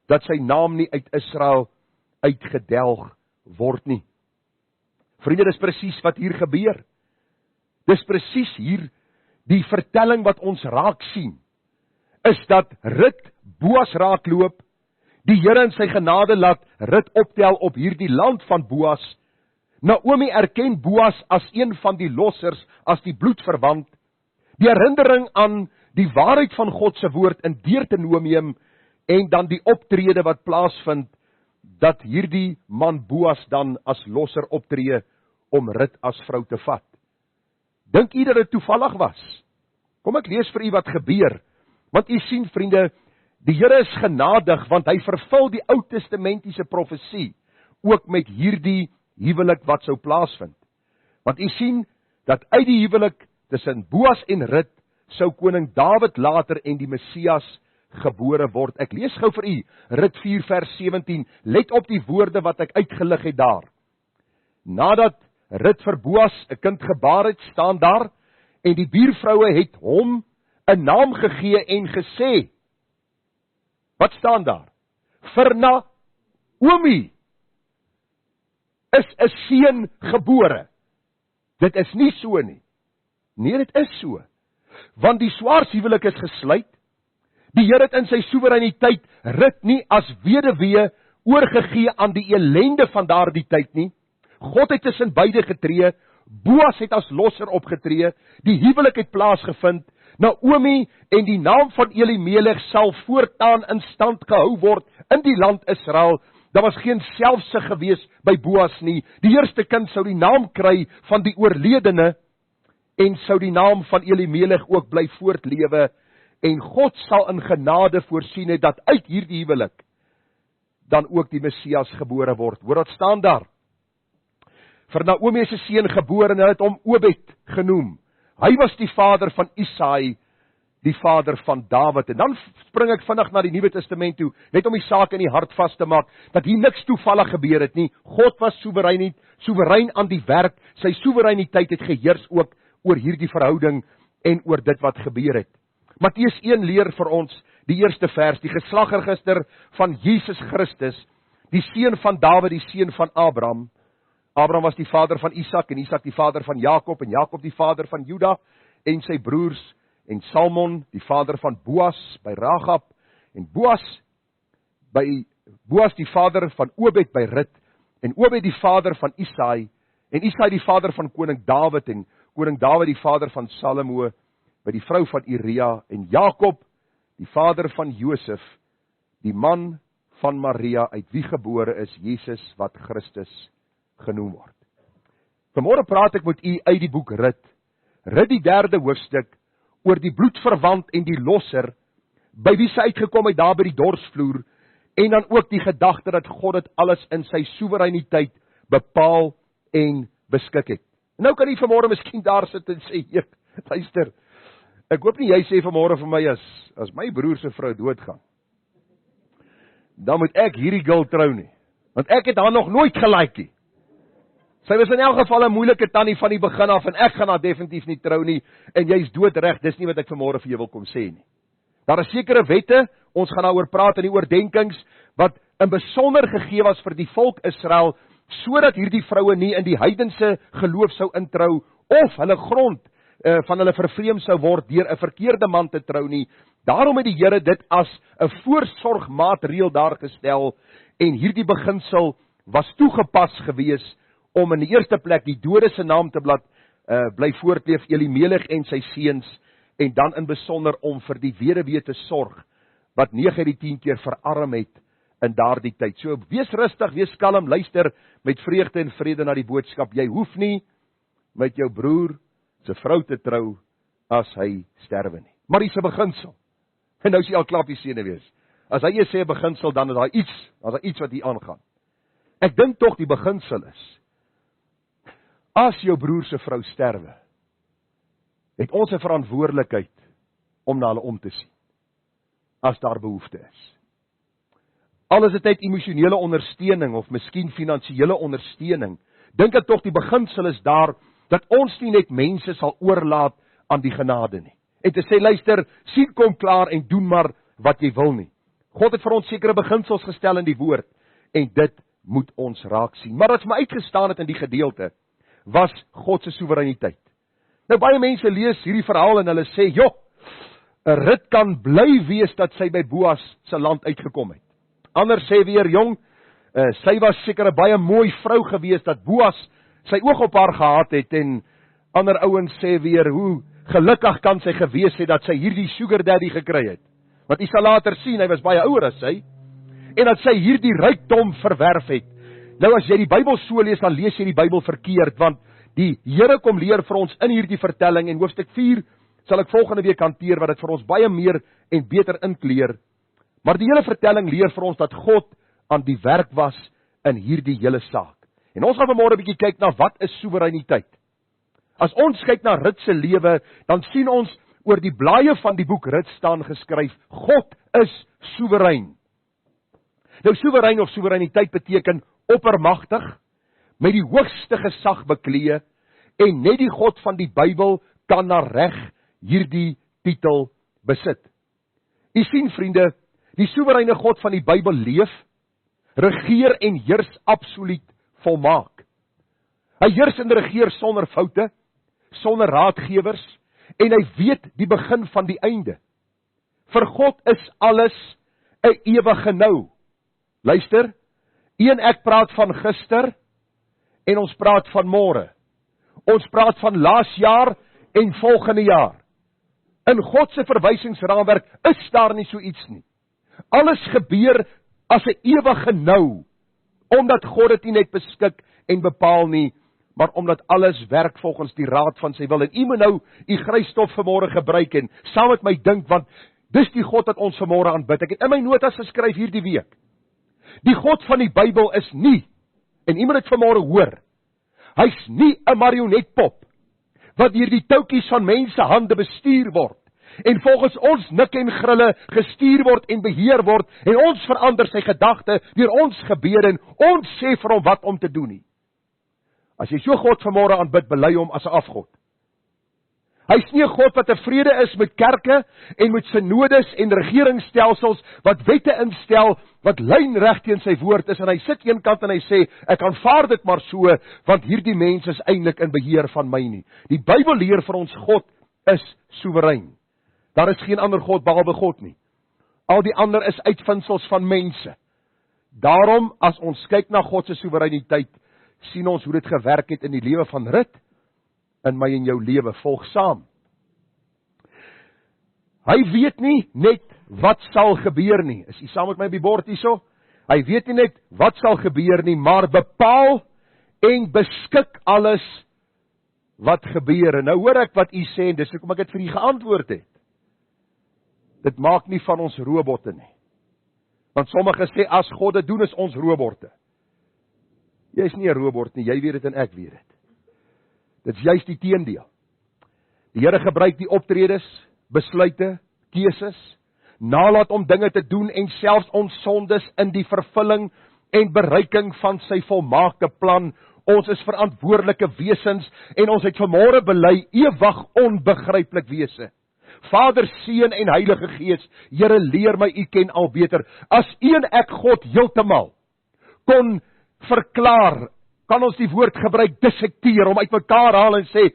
dat sy naam nie uit Israel uitgedelg word nie. Vriende, dis presies wat hier gebeur. Dis presies hier die vertelling wat ons raak sien, is dat Rut Boas raakloop, die Here in sy genade laat Rut optel op hierdie land van Boas. Naomi erken Boas as een van die lossers, as die bloedverwant. Die herinnering aan die waarheid van God se woord in Deuteronomium, en dan die optrede wat plaasvind, dat hierdie man Boas dan as losser optree, om Rut as vrou te vat. Dink u dat dit toevallig was? Kom ek lees vir u wat gebeur, want u sien vriende, die Here is genadig, want hy vervul die Ou Testamentiese profesie, ook met hierdie huwelik wat sou plaasvind. Want u sien, dat uit die huwelik tussen Boas en Rut, sou koning Dawid later en die Messias gebore word. Ek lees gou vir u, Rut 4 vers 17, let op die woorde wat ek uitgelig het daar. Nadat Rut vir Boas 'n kind gebaar het, staan daar, en die buurvroue het hom 'n naam gegee en gesê, wat staan daar? Vir Naomi is 'n seun gebore. Dit is nie so nie. Nee, dit is so. Want die swaarshuwelik is gesluit. Die Here het in sy soewereiniteit Rut nie as weduwee oorgegee aan die elende van daardie tyd nie. God het tussen beide getree, Boas het as losser opgetree, die huwelik het plaasgevind, Naomi en die naam van Elimelech sal voortaan in stand gehou word in die land Israel. Daar was geen selfsug gewees by Boas nie. Die eerste kind sou die naam kry van die oorledene, en sou die naam van Elimelech ook bly voortlewe, en God sal in genade voorsien het, dat uit hierdie huwelik dan ook die Messias gebore word. Hoor wat staan daar? Vir Naomi is 'n seun gebore, en hulle het hom Obed genoem. Hy was die vader van Isaai, die vader van Dawid. En dan spring ek vinnig na die Nuwe Testament toe, net om die saak in die hart vas te maak, dat hier niks toevallig gebeur het nie. God was soewerein aan die werk, sy soewereiniteit het geheers ook oor hierdie verhouding, en oor dit wat gebeur het. Matteus 1 leer vir ons, die eerste vers, die geslagregister van Jesus Christus, die seun van Dawid, die seun van Abraham. Abraham was die vader van Isak, en Isak die vader van Jakob, en Jakob die vader van Juda, en sy broers, en Salmon, die vader van Boas, by Ragab, en Boas die vader van Obed by Rut, en Obed die vader van Isai, en Isai die vader van koning Dawid, en koning Dawid die vader van Salomo, by die vrou van Uria, en Jakob, die vader van Josef, die man van Maria, uit wie gebore is Jesus, wat Christus genoem word. Vanmôre praat ek met u uit die boek Rut die 3de hoofstuk, oor die bloedverwant en die losser, by wie sy uitgekom het daar by die dorsvloer, en dan ook die gedagte dat God dit alles in sy soewereiniteit bepaal en beskik het. Nou kan jy vanmôre miskien daar sit en sê, luister, ek hoop nie jy sê vanmôre vir my, as my broer se vrou doodgaan, dan moet ek hierdie girl trou nie, want ek het haar nog nooit gelike nie. Sy was in elk geval 'n moeilike tannie van die begin af, en ek gaan haar definitief nie trou nie, en jy is doodreg, dis nie wat ek vanmôre vir jou wil kom sê nie. Daar is sekere wette, ons gaan daaroor praat in die oordenkings, wat in besonder gegee was vir die volk Israel, sodat hierdie vroue nie in die heidense geloof sou introu, of hulle grond van hulle vervreem sou word deur 'n verkeerde man te trou nie. Daarom het die Here dit as 'n voorsorgmaatreël daar gestel, en hierdie beginsel was toegepas gewees om in die eerste plek die dode se naam te bly voortleef, Elimelech en sy seuns, en dan in besonder om vir die weduwee te sorg, wat 9 uit die 10 keer verarm het in daardie tyd. So wees rustig, wees kalm, luister met vreugde en vrede na die boodskap. Jy hoef nie met jou broer se vrou te trou as hy sterwe nie. Maar dis 'n beginsel. En nou is jy al klap die sene wees. As hy sê 'n beginsel, dan is daar iets wat hier aangaan. Ek dink tog die beginsel is, as jou broer se vrou sterwe, het ons 'n verantwoordelikheid om na hulle om te sien, as daar behoefte is. Al is dit uit emosionele ondersteuning, of miskien finansiële ondersteuning, dink ek tog die beginsel is daar, dat ons nie net mense sal oorlaat aan die genade nie. En te sê, luister, sien kom klaar en doen maar wat jy wil nie. God het vir ons sekere beginsels gestel in die woord, en dit moet ons raak sien. Maar wat my uitgestaan het in die gedeelte, was God se soewereiniteit. Nou baie mense lees hierdie verhaal en hulle sê, 'n Rut kan bly wees dat sy by Boas se land uitgekom het. Ander sê weer, sy was seker 'n baie mooi vrou gewees, dat Boas sy oog op haar gehad het, en ander ouens sê weer, hoe gelukkig kan sy gewees het, dat sy hierdie sugar daddy gekry het. Want jy sal later sien, hy was baie ouer as sy, en dat sy hierdie rykdom verwerf het. Nou as jy die Bybel so lees, dan lees jy die Bybel verkeerd, want die Here kom leer vir ons in hierdie vertelling, en hoofstuk 4 sal ek volgende week hanteer, wat dit vir ons baie meer en beter inkleer. Maar die hele vertelling leer vir ons dat God aan die werk was in hierdie hele saak. En ons gaan vanmôre 'n bietjie kyk na wat is soewereiniteit. As ons kyk na Rut se lewe, dan sien ons oor die blaaie van die boek Rut staan geskryf, God is soewerein. Nou soewerein of soewereiniteit beteken oppermagtig, met die hoogste gesag beklee, en net die God van die Bybel kan na reg hierdie titel besit. U sien vriende, die soewereine God van die Bybel leef, regeer en heers absoluut volmaak. Hy heers en regeer sonder foute, sonder raadgewers, en hy weet die begin van die einde. Vir God is alles 'n ewige nou. Luister, ek praat van gister, en ons praat van môre. Ons praat van laas jaar en volgende jaar. In God se verwysingsraamwerk is daar nie so iets nie. Alles gebeur as 'n ewige nou, omdat God dit nie net beskik en bepaal nie, maar omdat alles werk volgens die raad van sy wil. En u moet nou u grysstof vanmôre gebruik en saam met my dink, want dis die God wat ons vanmôre aanbid. Ek het in my notas geskryf hierdie week, die God van die Bybel is nie, en u moet dit vanmôre hoor, hy's nie 'n marionetpop, wat deur die touwtjies van mense hande bestuur word, en volgens ons nik en grille gestuur word en beheer word, en ons verander sy gedagte deur ons gebede, en ons sê vir hom wat om te doen nie. As jy so God vanmôre aanbid, bely hom as 'n afgod. Hy's nie 'n God wat tevrede is met kerke en met synodes en regeringsstelsels wat wette instel wat lynreg teen sy woord is, en hy sit een kant en hy sê, ek aanvaar dit maar so, want hierdie mense is eintlik in beheer van my nie. Die Bybel leer vir ons God is soewerein. Daar is geen ander God behalwe God nie. Al die ander is uitvindsels van mense. Daarom, as ons kyk na God se soewereiniteit, sien ons hoe dit gewerk het in die lewe van Rut, in my en jou lewe, volg saam. Hy weet nie net wat sal gebeur nie. Is jy saam met my op die bord hierso? Hy weet nie net wat sal gebeur nie, maar bepaal en beskik alles wat gebeur. En nou hoor ek wat u sê, en dis hoekom ek dit vir u geantwoord het. Dit maak nie van ons robotte nie. Want sommige sê, as God dit doen, is ons robotte. Jy is nie 'n robot nie, jy weet dit en ek weet dit. Dit is juist die teendeel. Die Here gebruik die optredes, besluite, keuses, nalat om dinge te doen en selfs ons sondes in die vervulling en bereiking van sy volmaakte plan. Ons is verantwoordelike wesens en ons het vanmôre bely ewig onbegryplik wese. Vader, Seun en Heilige Gees, Here, leer my, u ken al beter. As u en ek God heeltemal kon verklaar, kan ons die woord gebruik, dissekteer, om uitmekaar haal en sê,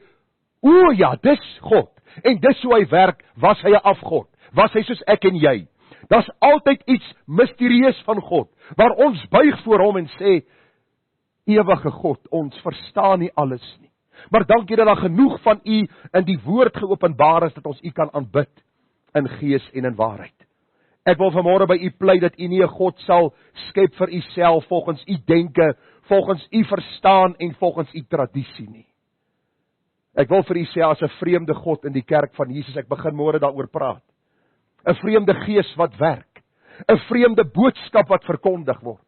o ja, dis God, en dis hoe hy werk, was hy 'n afgod, was hy soos ek en jy. Daar's altyd iets mysterieus van God, waar ons buig voor hom en sê, ewige God, ons verstaan nie alles nie. Maar dankie dat daar genoeg van u in die woord geopenbaar is, dat ons u kan aanbid, in gees en in waarheid. Ek wil vanmôre by u pleit, dat u nie 'n God sal skep vir u self, volgens u denke, volgens u verstaan, en volgens u tradisie nie. Ek wil vir u sê, as 'n vreemde God in die kerk van Jesus, ek begin môre daaroor praat. 'n vreemde gees wat werk, 'n vreemde boodskap wat verkondig word.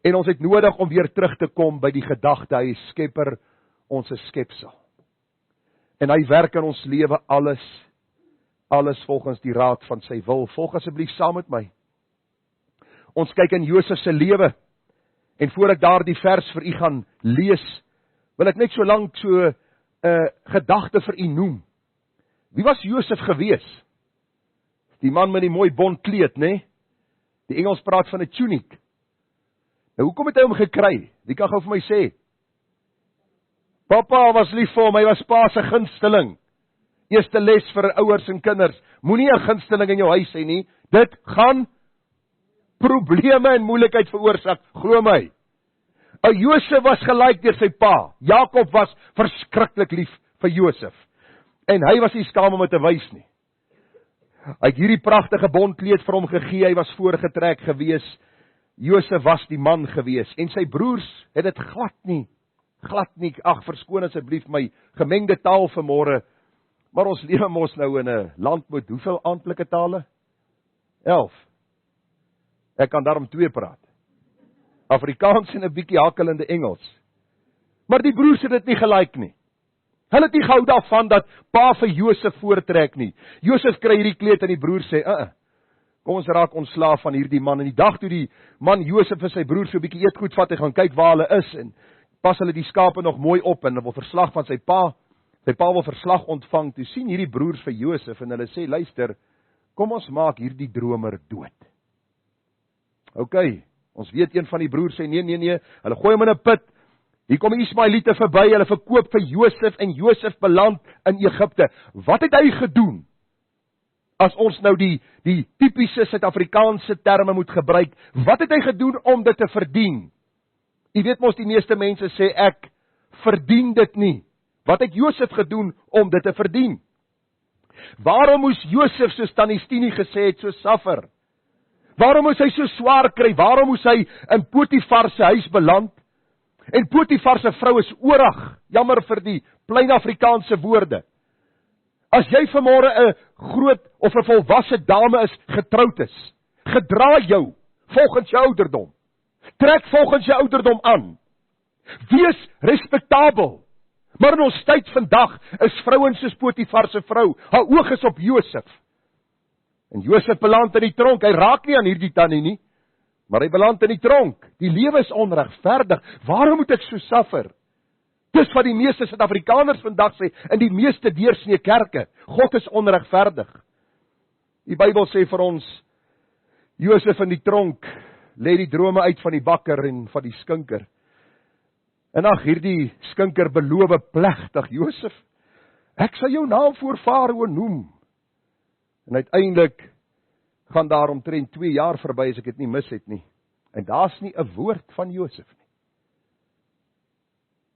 En ons het nodig om weer terug te kom by die gedagte, hy is skepper, ons is skepsel. En hy werk in ons lewe alles volgens die raad van sy wil. Volg asseblief saam met my. Ons kyk in Josef se lewe, en voor ek daar die vers vir u gaan lees, wil ek net so lank so 'n gedagte vir u noem. Wie was Josef gewees? Die man met die mooi bont kleed, né? Die Engels praat van 'n tunic. Nou, hoekom het hy hom gekry? Wie kan gou vir my sê? Papa was lief vir hom, hy was pa se gunsteling. Eerste les vir ouers en kinders, moenie 'n gunsteling in jou huis hê nie, dit gaan probleme en moeilikheid veroorsaak, glo my. Josef was gelyk deur sy pa, Jakob was verskriklik lief vir Josef, en hy was nie skaam om dit te wys nie. Hy het hierdie pragtige bontkleed vir hom gegee, hy was voorgetrek gewees, Josef was die man gewees, en sy broers het dit glad nie, ag verskoon asseblief my gemengde taal vanmôre, maar ons lewe mos nou in 'n land met hoeveel amptelike tale? 11. Ek kan daarom 2 praat. Afrikaans en 'n bietjie hakkelende Engels. Maar die broers het dit nie gelyk nie. Hulle het nie gehou daarvan dat pa vir Josef voortrek nie. Josef kry hierdie kleed en die broer sê, kom ons raak ontslaaf van hierdie man. En die dag toe die man Josef vir sy broer so 'n bietjie eetgoed vat, hy gaan kyk waar hulle is, en pas hulle die skape nog mooi op, en hulle wil verslag van sy pa wil verslag ontvang, toe sien hierdie broers vir Josef, en hulle sê, luister, kom ons maak hierdie dromer dood. Ok, ons weet een van die broers sê, nee, hulle gooi hom in 'n put, hier kom die Ismaeliete verby, hulle verkoop vir Josef, en Josef beland in Egipte. Wat het hy gedoen? As ons nou die typiese Suid-Afrikaanse terme moet gebruik, wat het hy gedoen om dit te verdien? Jy weet mos, die meeste mense sê, ek verdien dit nie. Wat het Josef gedoen om dit te verdien? Waarom moes Josef, soos Tannie Stini gesê het, so suffer? Waarom moes hy so swaar kry? Waarom moes hy in Potifar se huis beland? En Potifar se vrou is orag, jammer vir die plain Afrikaanse woorde. As jy vanmôre 'n groot of 'n volwasse dame is, getroud is, gedra jou volgens jou ouderdom. Trek volgens jou ouderdom aan. Wees respektabel. Maar in ons tyd vandag is vrouens soos Potifar se vrou, haar oog is op Josef. En Josef beland in die tronk, hy raak nie aan hierdie tannie nie, maar hy beland in die tronk. Die lewe is onregverdig. Waarom moet ek so suffer? Dis wat die meeste Suid-Afrikaners vandag sê, in die meeste deursnee kerke. God is onregverdig. Die Bybel sê vir ons, Josef in die tronk, lê die drome uit van die bakker en van die skinker. En ag, hierdie skinker beloof plegtig, Josef, ek sal jou naam voor Farao noem. En uiteindelik gaan daar omtrent 2 jaar verby as ek dit nie mis het nie. En daar's nie 'n woord van Josef nie.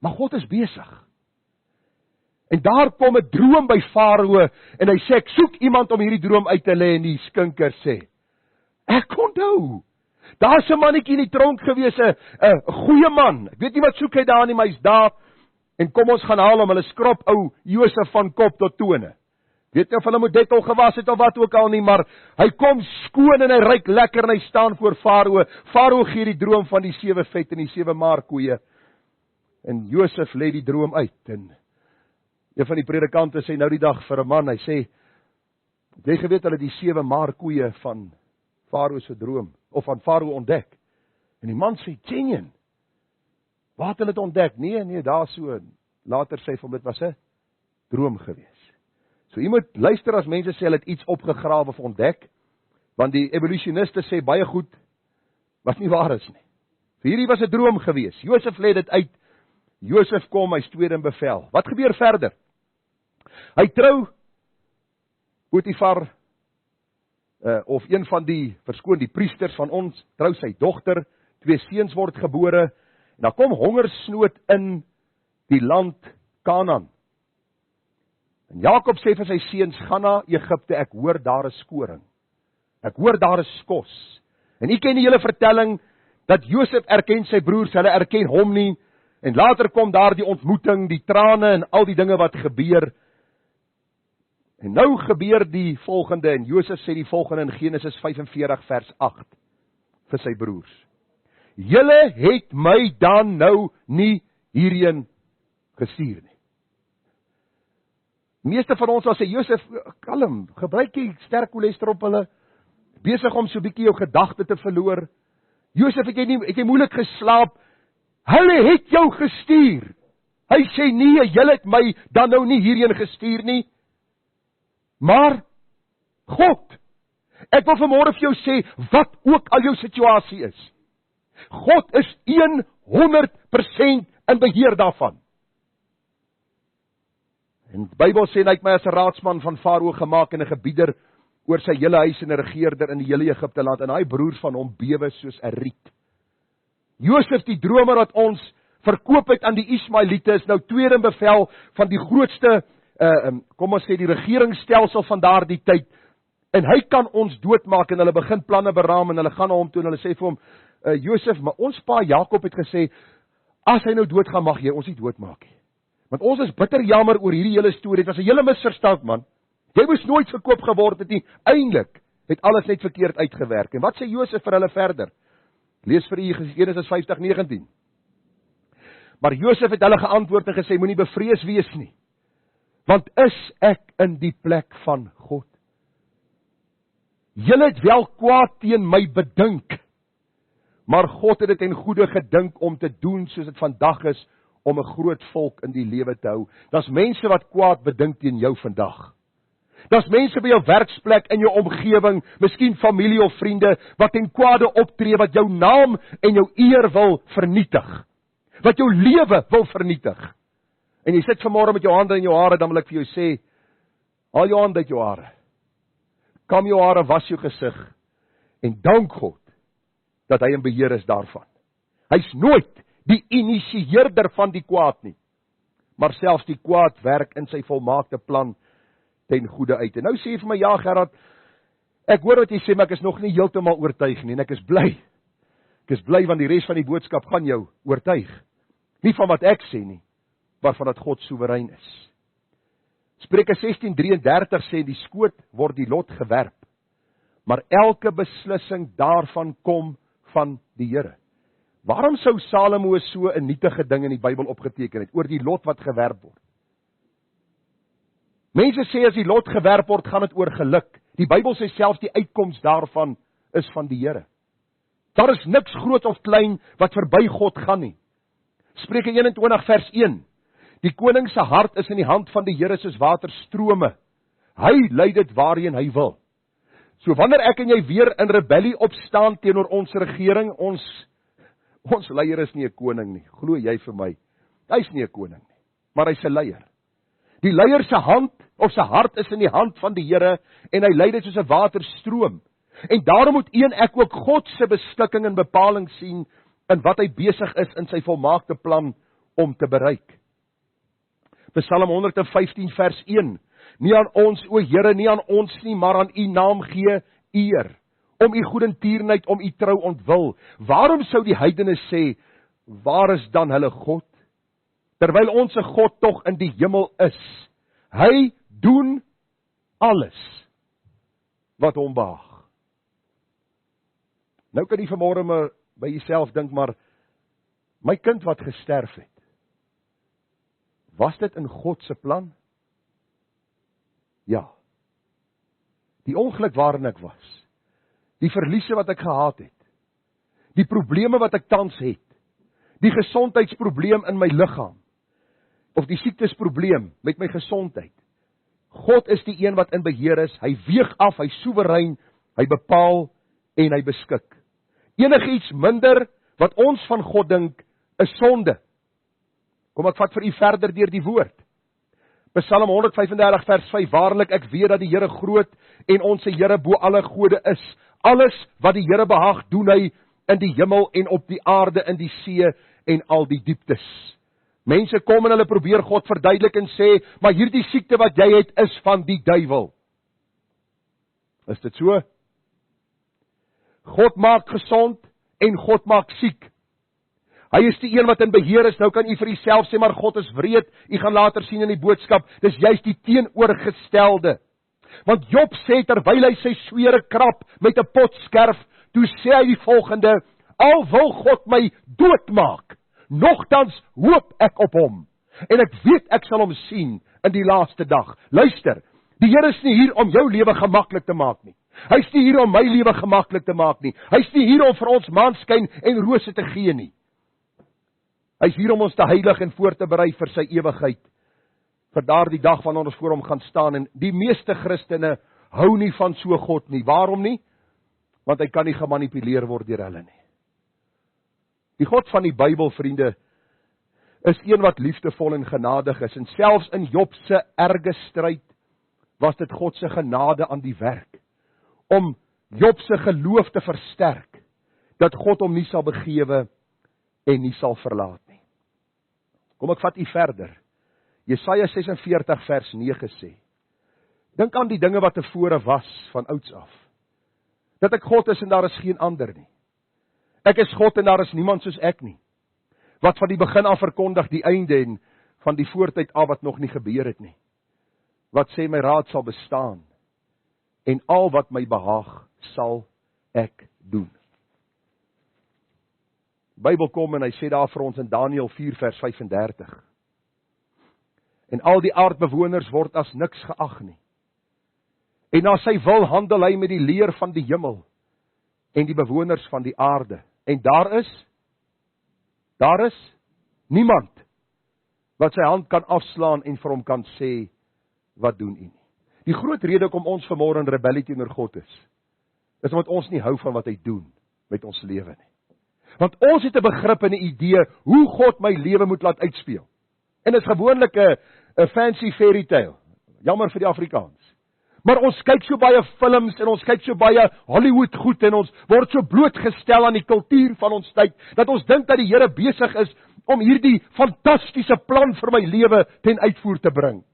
Maar God is besig. En daar kom 'n droom by Farao en hy sê ek soek iemand om hierdie droom uit te lê en die skinker sê ek onthou. Daar's 'n mannetjie in die tronk gewees, 'n goeie man. Ek weet nie wat soek hy daar nie, maar hy's daar. En kom ons gaan haal hom, hulle skrop ou Josef van kop tot tone. Weet nie of hulle moet dettel gewas het of wat ook al nie, maar hy kom skoon en hy ruik lekker en hy staan voor Farao. Farao gee die droom van die 7 vet en die 7 maarkoeie. En Josef lê die droom uit. En een van die predikante sê nou die dag vir 'n man, hy sê, jy geweet hulle die 7 maarkoeie van Farao se droom, of van Farao ontdek. En die man sê, Tjenjen, waar het hulle dit ontdek? Nee, daar so, later sê vir hom, dit was 'n droom gewees. So jy moet luister as mense sê, hulle het iets opgegrawe of ontdek, want die evolusioniste sê baie goed, wat nie waar is nie. So hierdie was 'n droom gewees, Josef lê dit uit, Josef kom, hy's tweede in bevel. Wat gebeur verder? Hy trou Potifar, of een van die priesters van ons, trou sy dogter, 2 seuns word gebore, en daar kom hongersnood in die land Kanaan. En Jakob sê vir sy seuns, gaan na Egipte, ek hoor daar is skoring. Ek hoor daar is skos. En u ken die hele vertelling, dat Josef erken sy broers, hulle erken hom nie, en later kom daar die ontmoeting, die trane en al die dinge wat gebeur. En nou gebeur die volgende, en Josef sê die volgende in Genesis 45 vers 8, vir sy broers. Julle het my dan nou nie hierheen gestuur nie. Meeste van ons sal sê, Josef, kalm, gebruik jy sterk cholesterol op hulle, besig om so bietjie jou gedagte te verloor. Josef, het jy moeilik geslaap? Hulle het jou gestuur. Hy sê, nee, julle het my dan nou nie hierheen gestuur nie. Maar, God, ek wil vanmôre vir jou sê, wat ook al jou situasie is, God is 100% in beheer daarvan. En die Bybel sê, hy het my as 'n raadsman van Farao gemaak en 'n gebieder oor sy hele huis en 'n regeerder in die hele Egipte land, en hy broers van hom bewe soos 'n riet. Josef, die dromer wat ons verkoop het aan die Ismaeliete, is nou tweede in bevel van die grootste, kom ons sê die regeringsstelsel van daardie tyd, en hy kan ons doodmaak, en hulle begin planne beraam, en hulle gaan na hom toe, en hulle sê vir hom, Josef, maar ons pa Jakob het gesê, as hy nou doodgaan, mag jy ons nie doodmaak nie. Want ons is bitter jammer oor hierdie hele storie, dit was 'n hele misverstand, man. Jy moes nooit verkoop geword het nie, eintlik het alles net verkeerd uitgewerk. En wat sê Josef vir hulle verder? Lees vir u Genesis 50:19. Maar Josef het hulle geantwoord en gesê, moenie bevrees wees nie, want is ek in die plek van God? Julle het wel kwaad teen my bedink, maar God het dit ten goeie gedink om te doen soos dit vandag is, om 'n groot volk in die lewe te hou. Daar's mense wat kwaad bedink teen jou vandag. Daar's mense by jou werksplek, in jou omgewing, miskien familie of vriende, wat ten kwade optree, wat jou naam en jou eer wil vernietig. Wat jou lewe wil vernietig. En jy sit vanmôre met jou hande in jou hare, dan wil ek vir jou sê, haal jou hande uit jou hare. Kam jou hare, was jou gesig, en dank God, dat hy in beheer is daarvan. Hy's nooit die initieerder van die kwaad nie, maar selfs die kwaad werk in sy volmaakte plan ten goeie uit. En nou sê jy vir my, ja Gerard, ek hoor wat jy sê, maar ek is nog nie heeltemal oortuig nie, en ek is bly. Ek is bly, want die res van die boodskap gaan jou oortuig. Nie van wat ek sê nie, maar van dat God soewerein is. Spreuke 16:33 sê, die skoot word die lot gewerp, maar elke beslissing daarvan kom van die Here. Waarom sou Salomo so 'n nietige ding in die Bybel opgeteken het, oor die lot wat gewerp word? Mense sê as die lot gewerp word, gaan dit oor geluk. Die Bybel sê selfs die uitkoms daarvan is van die Here. Daar is niks groot of klein wat verby God gaan nie. Spreuke 21 vers 1. Die koning se hart is in die hand van die Here soos waterstrome. Hy lei dit waarheen hy wil. So wanneer ek en jy weer in rebellie opstaan teenoor ons regering, ons leier is nie 'n koning nie, glo jy vir my. Hy's nie 'n koning nie, maar hy's 'n leier. Die leier se hand of sy hart is in die hand van die Here, en hy lei dit soos 'n waterstroom. En daarom moet ek ook God se beskikking en bepaling sien, in wat hy besig is in sy volmaakte plan om te bereik. Psalm 115 vers 1, nie aan ons, o Here, nie aan ons nie, maar aan u naam gee eer, om u goedertierenheid, om u trou ontwil. Waarom sou die heidene sê, waar is dan hulle God? Terwyl ons God tog in die hemel is. Hy doen alles wat hom behaag. Nou kan jy vanmôre maar by jouself dink, maar my kind wat gesterf het, was dit in God se plan? Ja. Die ongeluk waarin ek was, die verliese wat ek gehad het, die probleme wat ek tans het, die gesondheidsprobleem in my liggaam, of die siektesprobleem met my gesondheid. God is die een wat in beheer is, hy weeg af, hy soewerein, hy bepaal en hy beskik. Enigiets minder wat ons van God dink, is sonde. Kom ek vat vir u verder deur die woord. Psalm 135 vers 5, waarlik ek weet dat die Here groot en ons Here bo alle gode is. Alles wat die Here behaag, doen hy in die hemel en op die aarde, in die see en al die dieptes. Mense kom en hulle probeer God verduidelik en sê, maar hierdie siekte wat jy het, is van die duiwel. Is dit so? God maak gesond en God maak siek. Hy is die een wat in beheer is. Nou kan u vir uself sê, maar God is wreed. U gaan later sien in die boodskap, dis juist die teenoorgestelde. Want Job sê, terwyl hy sy swere krap met 'n potskerf, toe sê hy die volgende, al wil God my doodmaak, nogtans hoop ek op hom, en ek weet ek sal hom sien in die laaste dag. Luister, die Here is nie hier om jou lewe gemaklik te maak nie. Hy is nie hier om my lewe gemaklik te maak nie. Hy is nie hier om vir ons maanskyn en rose te gee nie. Hy is hier om ons te heilig en voor te berei vir sy ewigheid, vir daardie dag wanneer ons voor hom gaan staan. En die meeste Christene hou nie van so God nie. Waarom nie? Want hy kan nie gemanipuleer word deur hulle nie. Die God van die Bybel, vriende, is een wat liefdevol en genadig is. En selfs in Job se erge stryd was dit God se genade aan die werk, om Job se geloof te versterk, dat God hom nie sal begewe en nie sal verlaat nie. Kom ek vat u verder. Jesaja 46 vers 9 sê, dink aan die dinge wat tevore was van ouds af, dat ek God is en daar is geen ander nie. Ek is God en daar is niemand soos ek nie, wat van die begin af verkondig die einde en van die voortyd af wat nog nie gebeur het nie. Wat sê my raad sal bestaan en al wat my behaag sal ek doen. Die Bybel kom en hy sê daar vir ons in Daniël 4 vers 35. En al die aardbewoners word as niks geag nie. En na sy wil handel hy met die leer van die hemel en die bewoners van die aarde. En daar is niemand wat sy hand kan afslaan en vir hom kan sê, wat doen u nie? Die groot rede kom ons vanmôre in rebellie teenoor God is omdat ons nie hou van wat hy doen met ons lewe nie. Want ons het 'n begrip en 'n idee hoe God my lewe moet laat uitspeel. En dit is gewoonlik 'n fancy fairy tale. Jammer vir die Afrikaans. Maar ons kyk so baie films en ons kyk so baie Hollywood goed en ons word so blootgestel aan die kultuur van ons tyd, dat ons dink dat die Here besig is om hierdie fantastiese plan vir my lewe ten uitvoer te bring.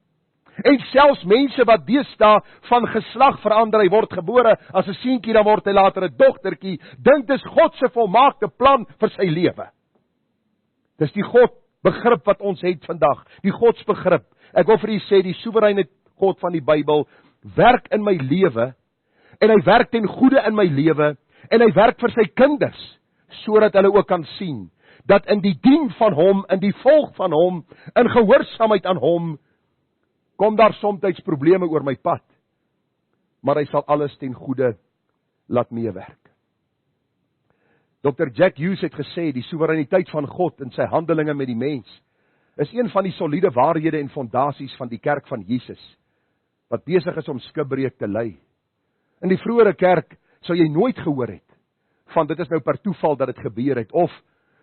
En selfs mense wat deesdae van geslag verander, hy word gebore as 'n seentjie, dan word hy later 'n dogtertjie, dink dis God se volmaakte plan vir sy lewe. Dis die God begrip wat ons het vandag, die godsbegrip. Ek wil vir u sê, die soewereine God van die Bybel werk in my lewe, en hy werk ten goeie in my lewe, en hy werk vir sy kinders, sodat hulle ook kan sien, dat in die dien van hom, in die volg van hom, in gehoorsaamheid aan hom, kom daar soms probleme oor my pad, maar hy sal alles ten goeie laat meewerk. Dr. Jack Hughes het gesê, die soewereiniteit van God in sy handelinge met die mens, is een van die soliede waarhede en fondasies van die kerk van Jesus, wat besig is om skibreek te lei. In die vroeëre kerk sou jy nooit gehoor het van dit is nou per toeval dat dit gebeur het, of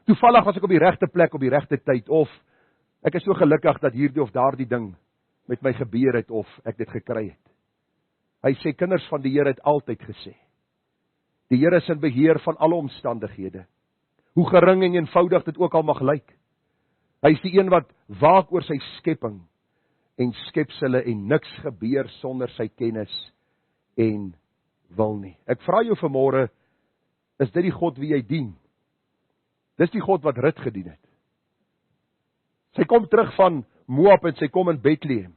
toevallig was ek op die regte plek op die regte tyd, of ek is so gelukkig dat hierdie of daardie ding met my gebeur het of ek dit gekry het. Hy sê, kinders van die Here het altyd gesê, die Here is in beheer van alle omstandighede, hoe gering en eenvoudig dit ook al mag lyk. Hy is die een wat waak oor sy skepping en skepsele en niks gebeur sonder sy kennis en wil nie. Ek vra jou vanmôre, is dit die God wie jy dien? Dis die God wat Rut gedien het. Sy kom terug van Moab en sy kom in Bethlehem.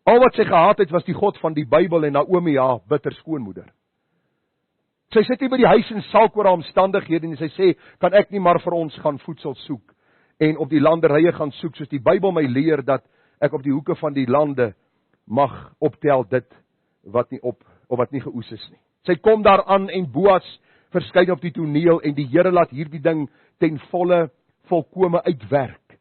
Al wat sy gehad het was die God van die Bybel en Naomi, haar bitter skoonmoeder. Sy sit hier by die huis en salk oor haar omstandighede en sy sê, kan ek nie maar vir ons gaan voedsel soek en op die landerye gaan soek, soos die Bybel my leer dat ek op die hoeke van die lande mag optel dit wat nie op of wat nie geoes is nie. Sy kom daaraan en Boas verskyn op die toneel en die Here laat hierdie ding ten volle volkome uitwerk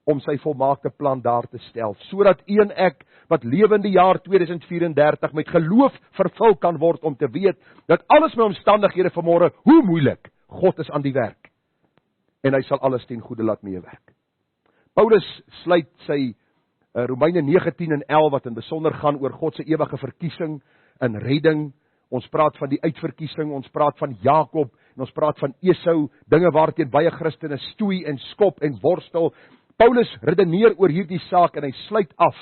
om sy volmaakte plan daar te stel, sodat ek wat lewende jaar 2034 met geloof vervul kan word om te weet dat alles my omstandighede vanmôre, hoe moeilik, God is aan die werk en hy sal alles ten goeie laat meewerk. Paulus sluit sy Romeine 9:10 en 11 wat in besonder gaan oor God se ewige verkiesing en redding. Ons praat van die uitverkiesing, ons praat van Jakob en ons praat van Esau, dinge waarteen baie Christene stoei en skop en worstel. Paulus redeneer oor hierdie saak en hy sluit af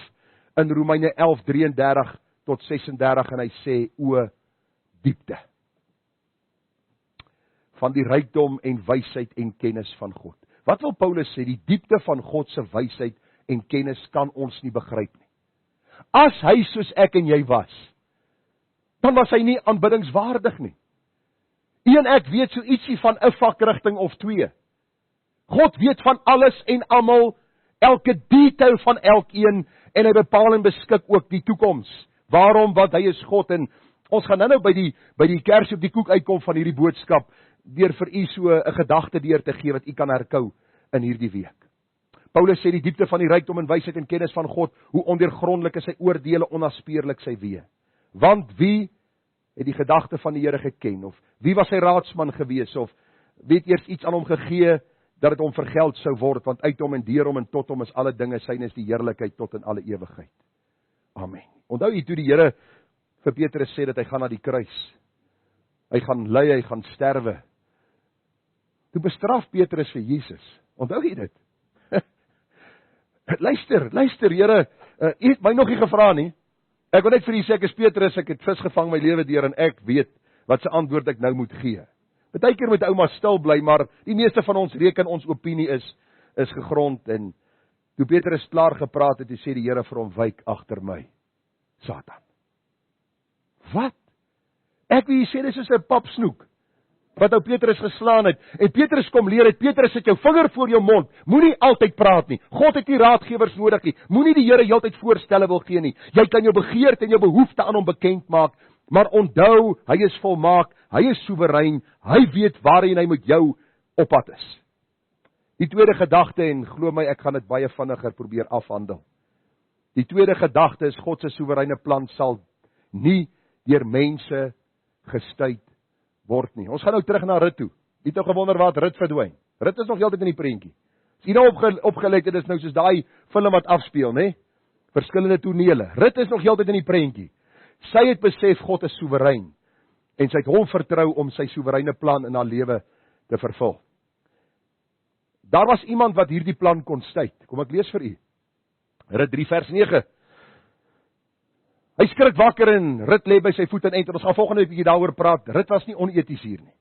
in Romeine 11:33 tot 36 en hy sê, o diepte van die rykdom en wysheid en kennis van God. Wat wil Paulus sê? Die diepte van God se wysheid en kennis kan ons nie begryp nie. As hy soos ek en jy was, dan was hy nie aanbiddingswaardig nie. Ek weet so ietsie van 'n vakrigting of 2. God weet van alles en almal, elke detail van elkeen, en hy bepaal en beskik ook die toekoms. Waarom? Want hy is God, en ons gaan nou by die kers op die koek uitkom van hierdie boodskap, deur vir u so 'n gedagte deur te gee wat u kan herkou in hierdie week. Paulus sê die diepte van die rykdom en wysheid en kennis van God, hoe ondeurgrondelik is sy oordeele, onnaspeurlik sy weë. Want wie het die gedagte van die Here geken, of wie was sy raadsman gewees, of weet eers iets aan hom gegee, dat het hom vergeld sou word, want uit hom en deur hom en tot hom is alle dinge, syne is die heerlikheid tot in alle ewigheid. Amen. Onthou jy toe die Here vir Petrus sê dat hy gaan na die kruis, hy gaan ly, hy gaan sterwe, toe bestraf Petrus vir Jesus. Onthou jy dit? Luister, Here, u het my nog nie gevra nie. Ek wil net vir u sê, ek is Petrus, ek het vis gevang my lewe deur en ek weet wat se antwoord ek nou moet gee. Partykeer moet ouma stil bly, maar die meeste van ons reken ons opinie is gegrond, en toe Petrus klaar gepraat het, sê die Here vir hom, wyk agter my, Satan. Wat? Ek wil sê, dis soos 'n papsnoek wat ou Petrus geslaan het, en Petrus kom leer het, Petrus, sit jou vinger voor jou mond, moenie altyd praat nie, God het nie raadgewers nodig nie, moenie die Here heeltyd voorstelle wil gee nie, jy kan jou begeerte en jou behoefte aan hom bekend maak, maar onthou, hy is volmaak, hy is soewerein, hy weet waarheen hy met jou op pad is. Die tweede gedagte, en glo my, ek gaan dit baie vinniger probeer afhandel. Die tweede gedagte is, God se soewereine plan sal nie deur mense gestuit word nie. Ons gaan nou terug na Rut toe. Jy het nou gewonder wat Rut verdwyn. Rut is nog heeltyd in die prentjie. As jy nou opgelet het, is nou soos daai film wat afspeel, né? Verskillende tonele. Rut is nog heeltyd in die prentjie. Sy het besef God is soewerein, en sy het hom vertrou om sy soewereine plan in haar lewe te vervul. Daar was iemand wat hierdie plan kon stuit. Kom ek lees vir u. Rut 3 vers 9. Hy skrik wakker en Rut lê by sy voet en ons gaan volgende week bietjie daaroor praat. Rut was nie oneties hier nie.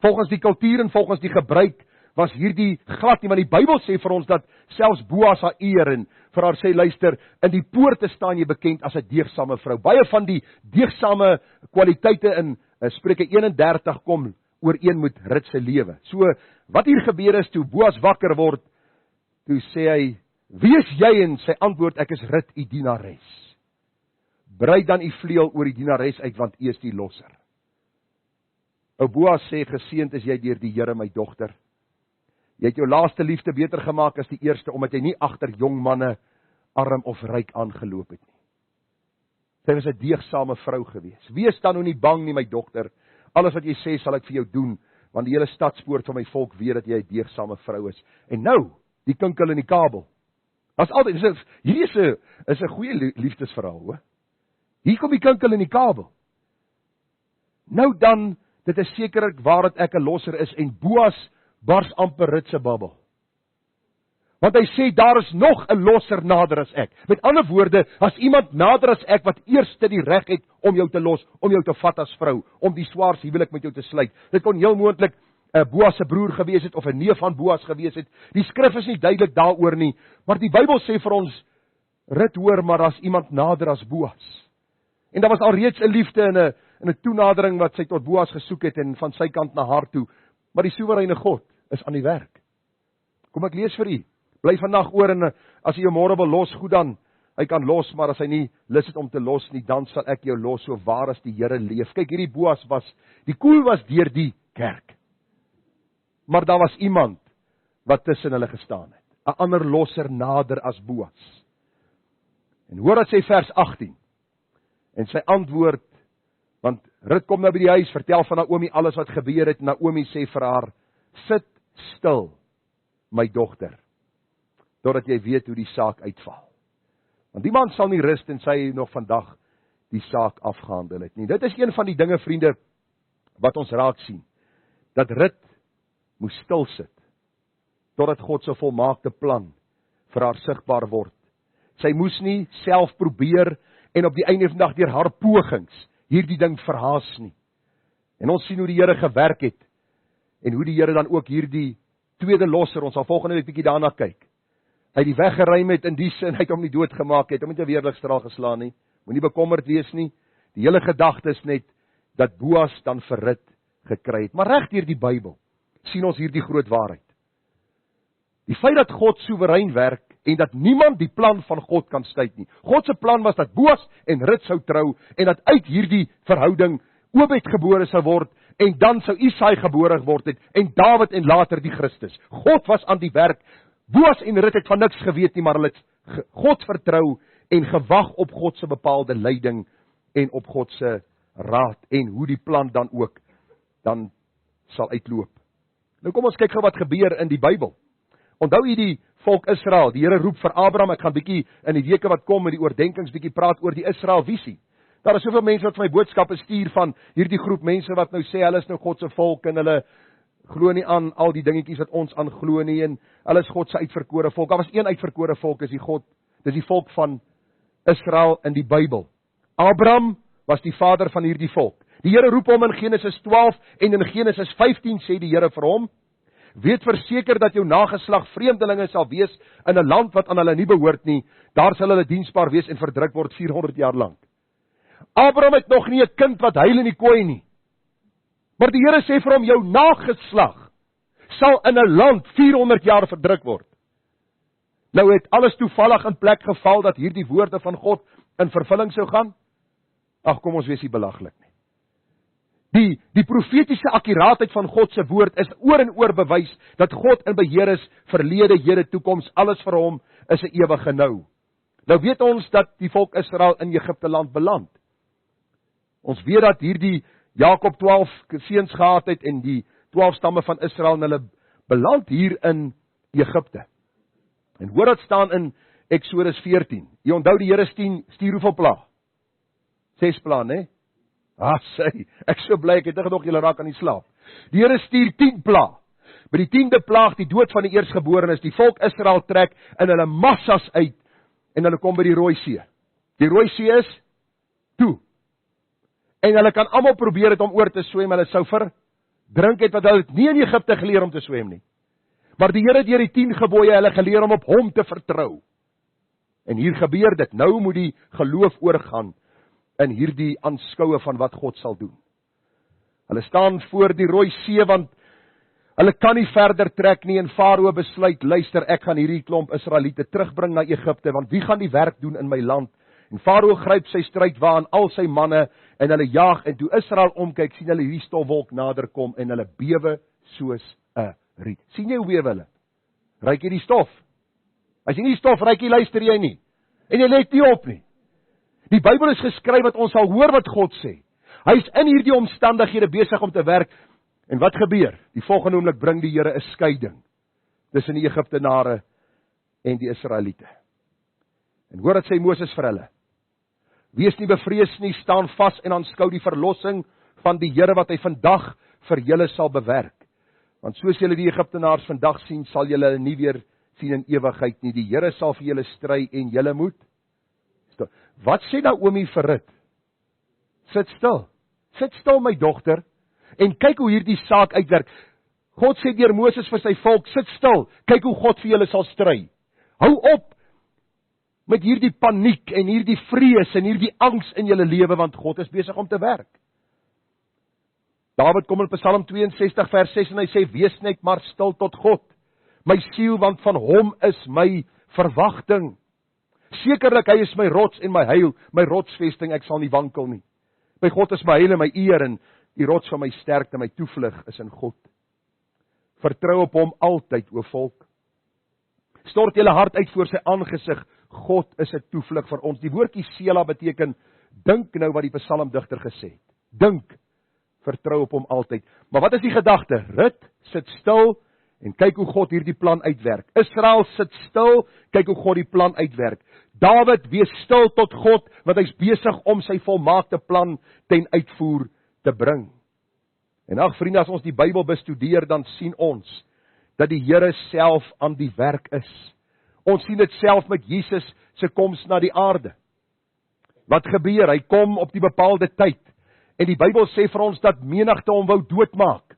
Volgens die kultuur en volgens die gebruik was hierdie glad nie, maar die Bybel sê vir ons dat selfs Boas haar eer en vir haar sê, luister, in die poorte staan jy bekend as 'n deegsame vrou. Baie van die deegsame kwaliteite in Spreuke 31 kom ooreen met Rut se lewe. So, wat hier gebeur is, toe Boas wakker word, toe sê hy, wie is jy? En sy antwoord, ek is Rut, u dienares. Brei dan u vleuel oor die dienares uit, want u is die losser. Ou Boas sê, geseënd is jy deur die Here, my dogter. Jy het jou laaste liefde beter gemaak as die eerste, omdat jy nie agter jong manne, arm of ryk aangeloop het nie. Sy was 'n deegsame vrou gewees. Wees dan nou nie bang nie, my dogter. Alles wat jy sê, sal ek vir jou doen, want die hele stadspoort van my volk weet dat jy 'n deegsame vrou is. En nou, die kinkel in die kabel. Daar's altyd, hierdie is 'n goeie liefdesverhaal, hoor. Hier kom die kinkel in die kabel. Nou dan, dit is sekerlik waar dat ek 'n losser is, en Boas bars amper Rut se babbel. Want hy sê, daar is nog 'n losser nader as ek. Met ander woorde, as iemand nader as ek, wat eerste die reg het om jou te los, om jou te vat as vrou, om die swaars huwelik met jou te sluit. Dit kon heel moontlik Boas se broer gewees het, of 'n neef van Boas gewees het. Die skrif is nie duidelik daaroor nie, maar die Bybel sê vir ons, Rut hoor, maar as iemand nader as Boas. En daar was al reeds 'n liefde in 'n toenadering wat sy tot Boas gesoek het, en van sy kant na haar toe. Maar die soewereine God is aan die werk. Kom ek lees vir u. Bly vandag oor, en as hy jou môre wil los, goed dan. Hy kan los, maar as hy nie lus het om te los nie, dan sal ek jou los, so waar as die Here leef. Kyk, hierdie Boas die koel was deur die kerk. Maar daar was iemand wat tussen hulle gestaan het. 'n ander losser nader as Boas. En hoor wat sê vers 18. En sy antwoord, want Rut kom nou by die huis, vertel van Naomi alles wat gebeur het. Naomi sê vir haar, sit stil, my dogter, totdat jy weet hoe die saak uitval. Want die man sal nie rus en sy nog vandag die saak afgehandel het nie. Dit is een van die dinge, vriende, wat ons raak sien. Dat Rut moes stil sit, totdat God se volmaakte plan vir haar sigbaar word. Sy moes nie self probeer en op die einde van die dag deur haar pogings hierdie ding verhaas nie. En ons sien hoe die Here gewerk het, en hoe die Here dan ook hierdie tweede losser, ons sal volgende week bietjie daarna kyk, hy die weggeruim het in die sin, hy het hom nie doodgemaak, hy het hom nie 'n weerligstraal geslaan nie, moenie bekommerd wees nie, die hele gedagte is net, dat Boas dan vir Rut gekry het. Maar reg deur die Bybel, sien ons hierdie groot waarheid. Die feit dat God soewerein werk, en dat niemand die plan van God kan skei nie. God se plan was dat Boas en Rut sou trou, en dat uit hierdie verhouding Obed gebore sou word, en dan sou Isaai gebore word het, en Dawid en later die Christus. God was aan die werk. Boas en Rut het van niks geweet nie, maar hulle het God vertrou, en gewag op God se bepaalde leiding, en op God se raad, en hoe die plan dan ook, dan sal uitloop. Nou kom ons kyk gou wat gebeur in die Bybel. Onthou jy die volk Israel, die Here roep vir Abraham, ek gaan bietjie in die weke wat kom met die oordenkings bietjie praat oor die Israel visie. Daar is soveel mense wat vir my boodskappe stuur van hierdie groep mense wat nou sê hulle is nou God se volk en hulle glo nie aan al die dingetjies wat ons aan glo nie en hulle is God se uitverkore volk. Daar was een uitverkore volk, dis die volk van Israel in die Bybel. Abraham was die vader van hierdie volk. Die Here roep hom in Genesis 12 en in Genesis 15 sê die Here vir hom: weet verseker dat jou nageslag vreemdelinge sal wees in 'n land wat aan hulle nie behoort nie. Daar sal hulle diensbaar wees en verdruk word 400 jaar lank. Abraham het nog nie 'n kind wat huil in die kooi nie. Maar die Here sê vir hom, jou nageslag sal in 'n land 400 jaar verdruk word. Nou het alles toevallig in plek geval dat hierdie woorde van God in vervulling sou gaan? Ag, kom ons wees nie belaglik nie. Die profetiese akkuraatheid van God se woord is oor en oor bewys dat God in beheer is, verlede, hede, toekoms, alles vir hom is 'n ewige nou. Nou weet ons dat die volk Israel in Egipte land beland. Ons weet dat hierdie Jakob 12 seuns gehad het en die 12 stamme van Israel en hulle beland hier in Egipte. En hoor wat staan in Eksodus 14. Jy onthou die Here stuur hoeveel plaag? 6 plaag, né? Sê, ek so bly ek het nog julle raak aan die slaap. Die Here stuur 10 plaag. By die 10de plaag, die dood van die eersgeborenes, die volk Israel trek in hulle massas uit en hulle kom by die Rooi See. Die Rooi See is toe. En hulle kan almal probeer het om oor te swem, hulle sou verdrink het, want hulle het nie in Egipte geleer om te swem nie. Maar die Here deur die 10 gebooie hulle geleer om op hom te vertrou. En hier gebeur dit. Nou moet die geloof oorgaan in hierdie aanskoue van wat God sal doen. Hulle staan voor die Rooi See, want hulle kan nie verder trek nie, en Farao besluit, luister, ek gaan hierdie klomp Israeliete terugbring na Egipte, want wie gaan die werk doen in my land? En Farao gryp sy strydwaan, al sy manne, en hulle jaag, en toe Israel omkyk, sien hulle hierdie stofwolk nader kom, en hulle bewe soos 'n riet. Sien jy hoe bewe hulle? Ryk jy die stof? As jy nie die stof ryk jy, luister jy nie. En jy let nie op nie. Die Bybel is geskryf dat ons sal hoor wat God sê. Hy is in hierdie omstandighede besig om te werk. En wat gebeur? Die volgende oomblik bring die Here 'n skeiding tussen die Egiptenare en die Israeliete. En hoor wat sê Moses vir hulle: Wees nie bevrees nie, staan vas en aanskou die verlossing van die Here wat hy vandag vir julle sal bewerk. Want soos julle die Egiptenaars vandag sien, sal julle hulle nie weer sien in ewigheid nie. Die Here sal vir julle stry en julle moet. Wat sê Naomi vir Rut? Sit stil my dogter, en kyk hoe hierdie saak uitwerk. God sê deur Moses vir sy volk, sit stil, kyk hoe God vir julle sal stry. Hou op met hierdie paniek en hierdie vrees en hierdie angs in julle lewe, want God is besig om te werk. Dawid kom in Psalm 62 vers 6 en hy sê, wees net maar stil tot God, my siel, want van hom is my verwagting. Sekerlik hy is my rots en my heil, my rotsvesting, ek sal nie wankel nie. My God is my heil en my eer, en die rots van my sterkte, my toevlug is in God. Vertrou op hom altyd, o volk. Stort julle hart uit voor sy aangesig, God is 'n toevlug vir ons. Die woordjie Sela beteken, dink nou wat die psalmdigter gesê het. Dink, vertrou op hom altyd. Maar wat is die gedagte? Rut, sit stil en kyk hoe God hierdie plan uitwerk. Israel, sit stil, kyk hoe God die plan uitwerk. Dawid, wees stil tot God, want hy's besig om sy volmaakte plan ten uitvoer te bring. En ag vriende, as ons die Bybel bestudeer, dan sien ons dat die Here self aan die werk is. Ons sien dit self met Jesus se koms na die aarde. Wat gebeur? Hy kom op die bepaalde tyd. En die Bybel sê vir ons dat menigte hom wou doodmaak.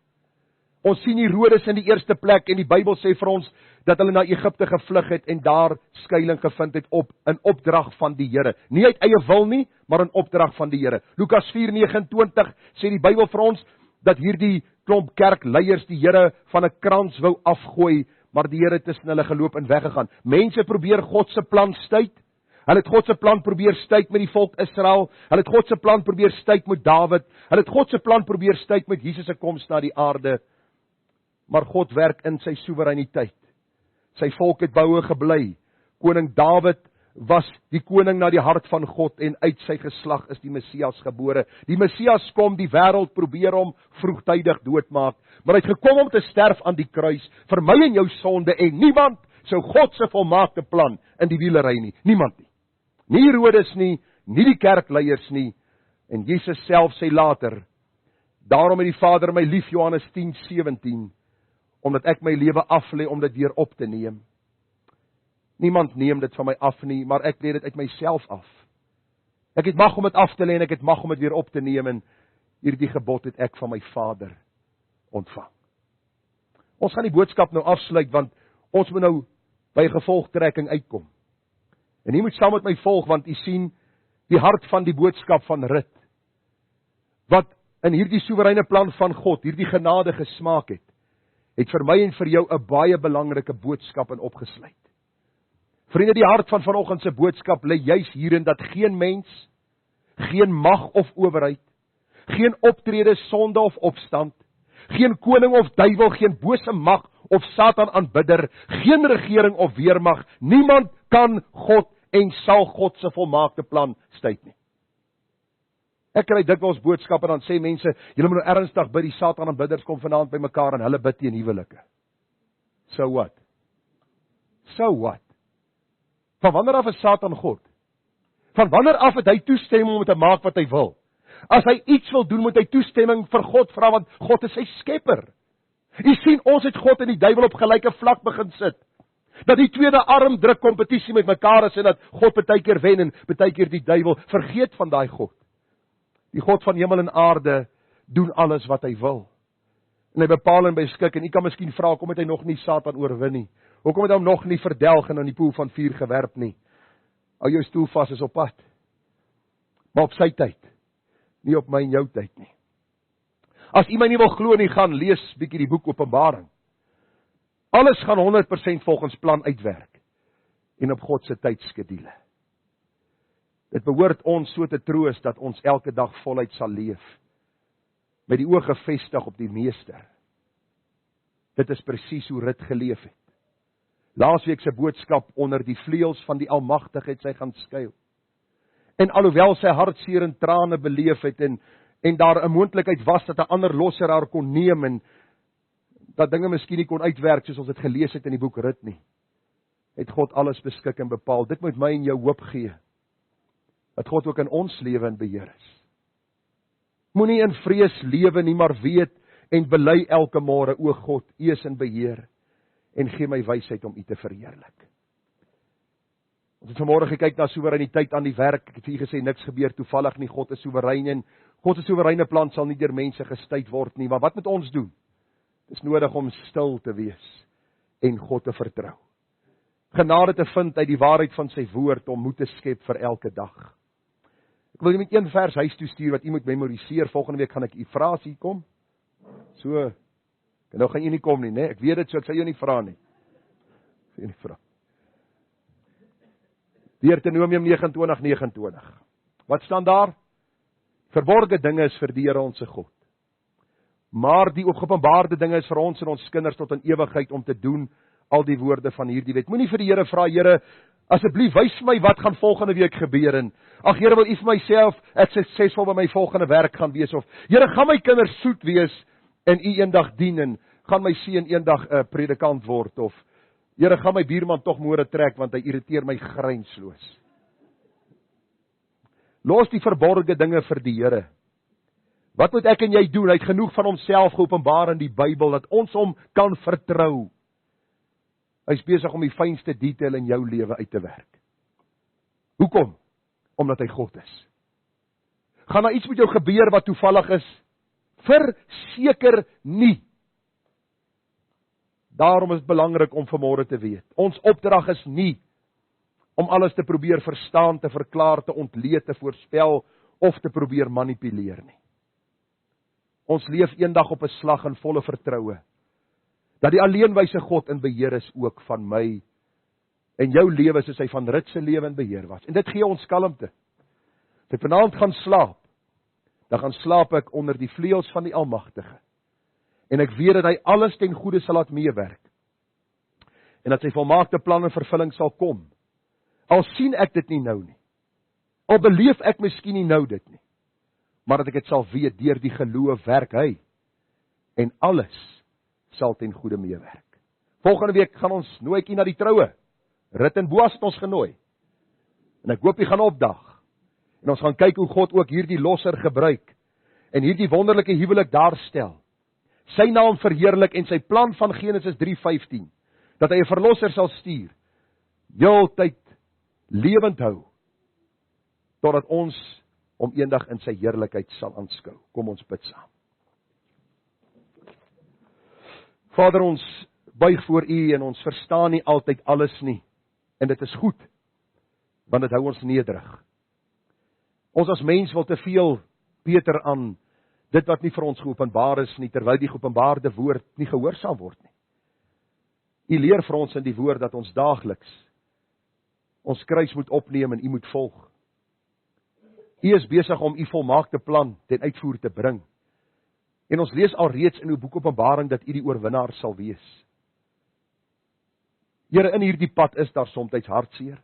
Ons sien Herodes in die eerste plek, en die Bybel sê vir ons dat hulle na Egipte gevlug het en daar skuiling gevind het in opdrag van die Here. Nie uit eie wil nie, maar in opdrag van die Here. Lukas 4:29 sê die Bybel vir ons dat hierdie klomp kerkleiers die Here van 'n krans wou afgooi, maar die Here het tussen hulle geloop en weggegaan. Mense probeer God se plan stuit. Hulle het God se plan probeer stuit met die volk Israel. Hulle het God se plan probeer stuit met Dawid. Hulle het God se plan probeer stuit met Jesus se koms na die aarde. Maar God werk in sy soewereiniteit. Sy volk het behoue gebly. Koning Dawid was die koning na die hart van God, en uit sy geslag is die Messias gebore. Die Messias kom, die wêreld probeer hom vroegtydig doodmaak, maar hy het gekom om te sterf aan die kruis vir my en jou sonde, en niemand sou God se volmaakte plan in die wiele ry nie. Niemand nie. Nie Herodes nie, nie die kerkleiers nie. En Jesus self sê later, daarom het die Vader my lief, Johannes 10:17, omdat ek my lewe aflê om dit weer op te neem. Niemand neem dit van my af nie, maar ek lê dit uit myself af. Ek het mag om dit af te lê en ek het mag om dit weer op te neem, en hierdie gebod het ek van my Vader ontvang. Ons gaan die boodskap nou afsluit, want ons moet nou by gevolgtrekking uitkom. En jy moet saam met my volg, want jy sien die hart van die boodskap van Rut, wat in hierdie soewereine plan van God, hierdie genade gesmaak het vir my en vir jou 'n baie belangrike boodskap in opgesluit. Vriende, die hart van vanoggend se boodskap lê juis hierin dat geen mens, geen mag of owerheid, geen optrede, sonde of opstand, geen koning of duiwel, geen bose mag of Satan aanbidder, geen regering of weermag, niemand kan God en sal God se volmaakte plan stuit nie. Ek kry dikwels boodskappe en dan sê mense, julle moet nou ernstig by die Satan aanbidders kom vanaand by mekaar en hulle bid teen huwelike. So what? So what? Van wanneer af is Satan God? Van wanneer af het hy toestemming om te maak wat hy wil? As hy iets wil doen, moet hy toestemming vir God vra, want God is sy skepper. Jy sien, ons het God en die duiwel op gelyke vlak begin sit. Dat die tweede arm druk kompetisie met mekaar is en dat God baie keer wen en baie keer die duiwel. Vergeet van daai God. Die God van hemel en aarde doen alles wat hy wil. En hy bepaal en beskik, en jy kan miskien vra, hoekom het hy nog nie Satan oorwin nie? Hoekom het hy hom nog nie verdelg en in die poel van vuur gewerp nie? Hou jou stoel vas, is op pad. Maar op sy tyd, nie op my en jou tyd nie. As jy my nie wil glo nie, gaan lees bietjie die boek Openbaring. Alles gaan 100% volgens plan uitwerk en op God se tydskedule. Dit behoort ons so te troos dat ons elke dag voluit sal leef, met die oë gefestig op die Meester. Dit is presies hoe Rut geleef het. Laasweek se boodskap, onder die vleuels van die Almagtige het sy gaan skuil. En alhoewel sy hartseer en trane beleef het en daar 'n moontlikheid was dat 'n ander losser haar kon neem en dat dinge miskien nie kon uitwerk soos ons dit gelees het in die boek Rut nie, het God alles beskik en bepaal. Dit moet my en jou hoop gee, dat God ook in ons lewe in beheer is. Moenie in vrees lewe nie, maar weet en bely elke môre, o God, U is in beheer, en gee my wysheid om U te verheerlik. Ons het vanmôre gekyk na soewereiniteit aan die werk. Ek het vir u gesê, niks gebeur toevallig nie. God is soewerein en God se soewereine plan sal nie deur mense gestuit word nie. Maar wat moet ons doen? Dit is nodig om stil te wees en God te vertrou. Genade te vind uit die waarheid van sy woord om moed te skep vir elke dag. Ek wil u met een vers huis toe stuur wat u moet memoriseer. Volgende week gaan ek u vra as u kom. So, nou gaan u nie kom nie, né? Ek weet dit, so ek sal jou nie vra nie. Ek sal jou nie vra. Deuteronomium 29:29. Wat staan daar? Verborgde dinge is vir die Here ons God. Maar die openbaarde dinge is vir ons en ons kinders tot in ewigheid om te doen al die woorde van hierdie wet. Moenie vir die Here vra, Here, asseblief wys my wat gaan volgende week gebeur en ag Here, wil U vir myself ek suksesvol by my volgende werk gaan wees of Here, gaan my kinders soet wees en U eendag dien en gaan my seun eendag 'n predikant word of Here, gaan my buurman tog môre trek want hy irriteer my grensloos. Los die verborgde dinge vir die Here. Wat moet ek en jy doen? Hy het genoeg van homself geopenbaar in die Bybel dat ons hom kan vertrou. Hy is besig om die fynste detail in jou lewe uit te werk. Hoekom? Omdat hy God is. Gaan daar iets met jou gebeur wat toevallig is? Verseker nie. Daarom is dit belangrik om vanmôre te weet. Ons opdrag is nie om alles te probeer verstaan, te verklaar, te ontleed, te voorspel of te probeer manipuleer nie. Ons leef eendag op 'n slag in volle vertroue dat die alleenwyse God in beheer is ook van my en jou lewe soos hy van Rut se lewe in beheer was. En dit gee ons kalmte. As ek vanaand gaan slaap, dan gaan slaap ek onder die vleuels van die Almagtige. En ek weet dat hy alles ten goeie sal laat meewerk. En dat sy volmaakte plan in vervulling sal kom. Al sien ek dit nie nou nie. Al beleef ek miskien nie nou dit nie. Maar dat ek dit sal weet, deur die geloof werk hy. En alles sal ten goeie meewerk. Volgende week gaan ons nooi na die troue. Rut en Boas het ons genooi. En ek hoop jy gaan opdag. En ons gaan kyk hoe God ook hierdie losser gebruik. En hierdie wonderlike huwelik daarstel. Sy naam verheerlik en sy plan van Genesis 3:15. Dat hy 'n verlosser sal stuur. Heeltyd lewend hou. Totdat ons om eendag in sy heerlikheid sal aanskou. Kom ons bid saam. Vader, ons buig voor U en ons verstaan nie altyd alles nie. En dit is goed, want dit hou ons nederig. Ons as mens wil te veel beter aan dit wat nie vir ons geopenbaar is nie, terwyl die geopenbaarde woord nie gehoorsaam word nie. U leer vir ons in die woord dat ons daagliks ons kruis moet opneem en U moet volg. U is besig om U volmaakte plan ten uitvoer te bring. En ons lees alreeds in uw boek Openbaring dat U die oorwinnaar sal wees. Here, in hierdie pad is daar soms hartseer.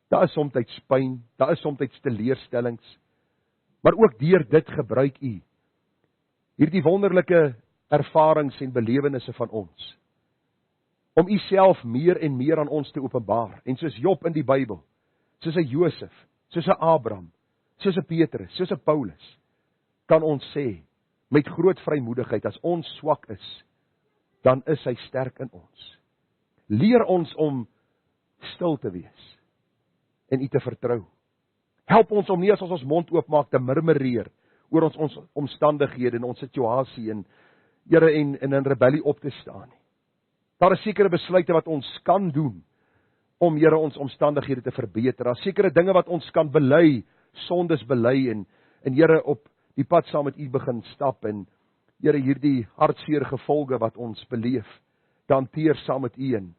Daar is soms pyn, daar is soms teleurstellings. Maar ook deur dit gebruik U hierdie wonderlike ervarings en belewennisse van ons om U self meer en meer aan ons te openbaar. En soos Job in die Bybel, soos 'n Josef, soos 'n Abraham, soos 'n Petrus, soos 'n Paulus, kan ons sê met groot vrymoedigheid, as ons swak is, dan is hy sterk in ons. Leer ons om stil te wees en U te vertrou. Help ons om nie as ons mond oopmaak te murmureer oor ons omstandighede en ons situasie en Here en in rebellie op te staan nie. Daar is sekere besluite wat ons kan doen om Here ons omstandighede te verbeter. Daar is sekere dinge wat ons kan bely, sondes bely en Here op die pad saam met U begin stap en Here hierdie hartseer gevolge wat ons beleef, dan hanteer saam met U en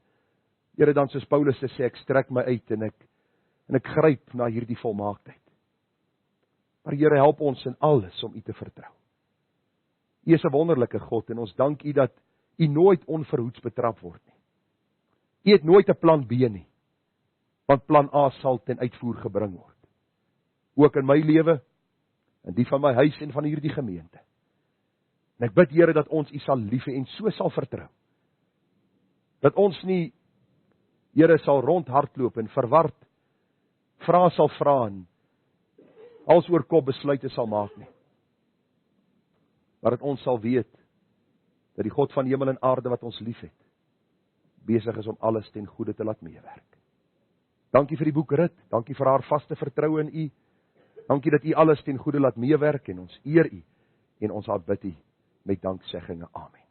Here dan soos Paulus sê, ek strek my uit en ek gryp na hierdie volmaaktheid. Maar Here, help ons in alles om U te vertrou. U is 'n wonderlike God en ons dank U dat U nooit onverhoeds betrap word nie. U het nooit 'n plan B nie, want plan A sal ten uitvoer gebring word. Ook in my lewe, in die van my huis en van hierdie gemeente. En ek bid Here dat ons U sal lief hê en so sal vertrou. Dat ons nie Here sal rondhardloop en verward, vra sal vra en als oor kop besluite sal maak nie. Maar dat ons sal weet, dat die God van hemel en aarde wat ons lief het, besig is om alles ten goeie te laat meewerk. Dankie vir die boek Rut, dankie vir haar vaste vertroue in U, dankie dat U alles ten goeie laat meewerk en ons eer U, en ons aanbid U met danksegging. Amen.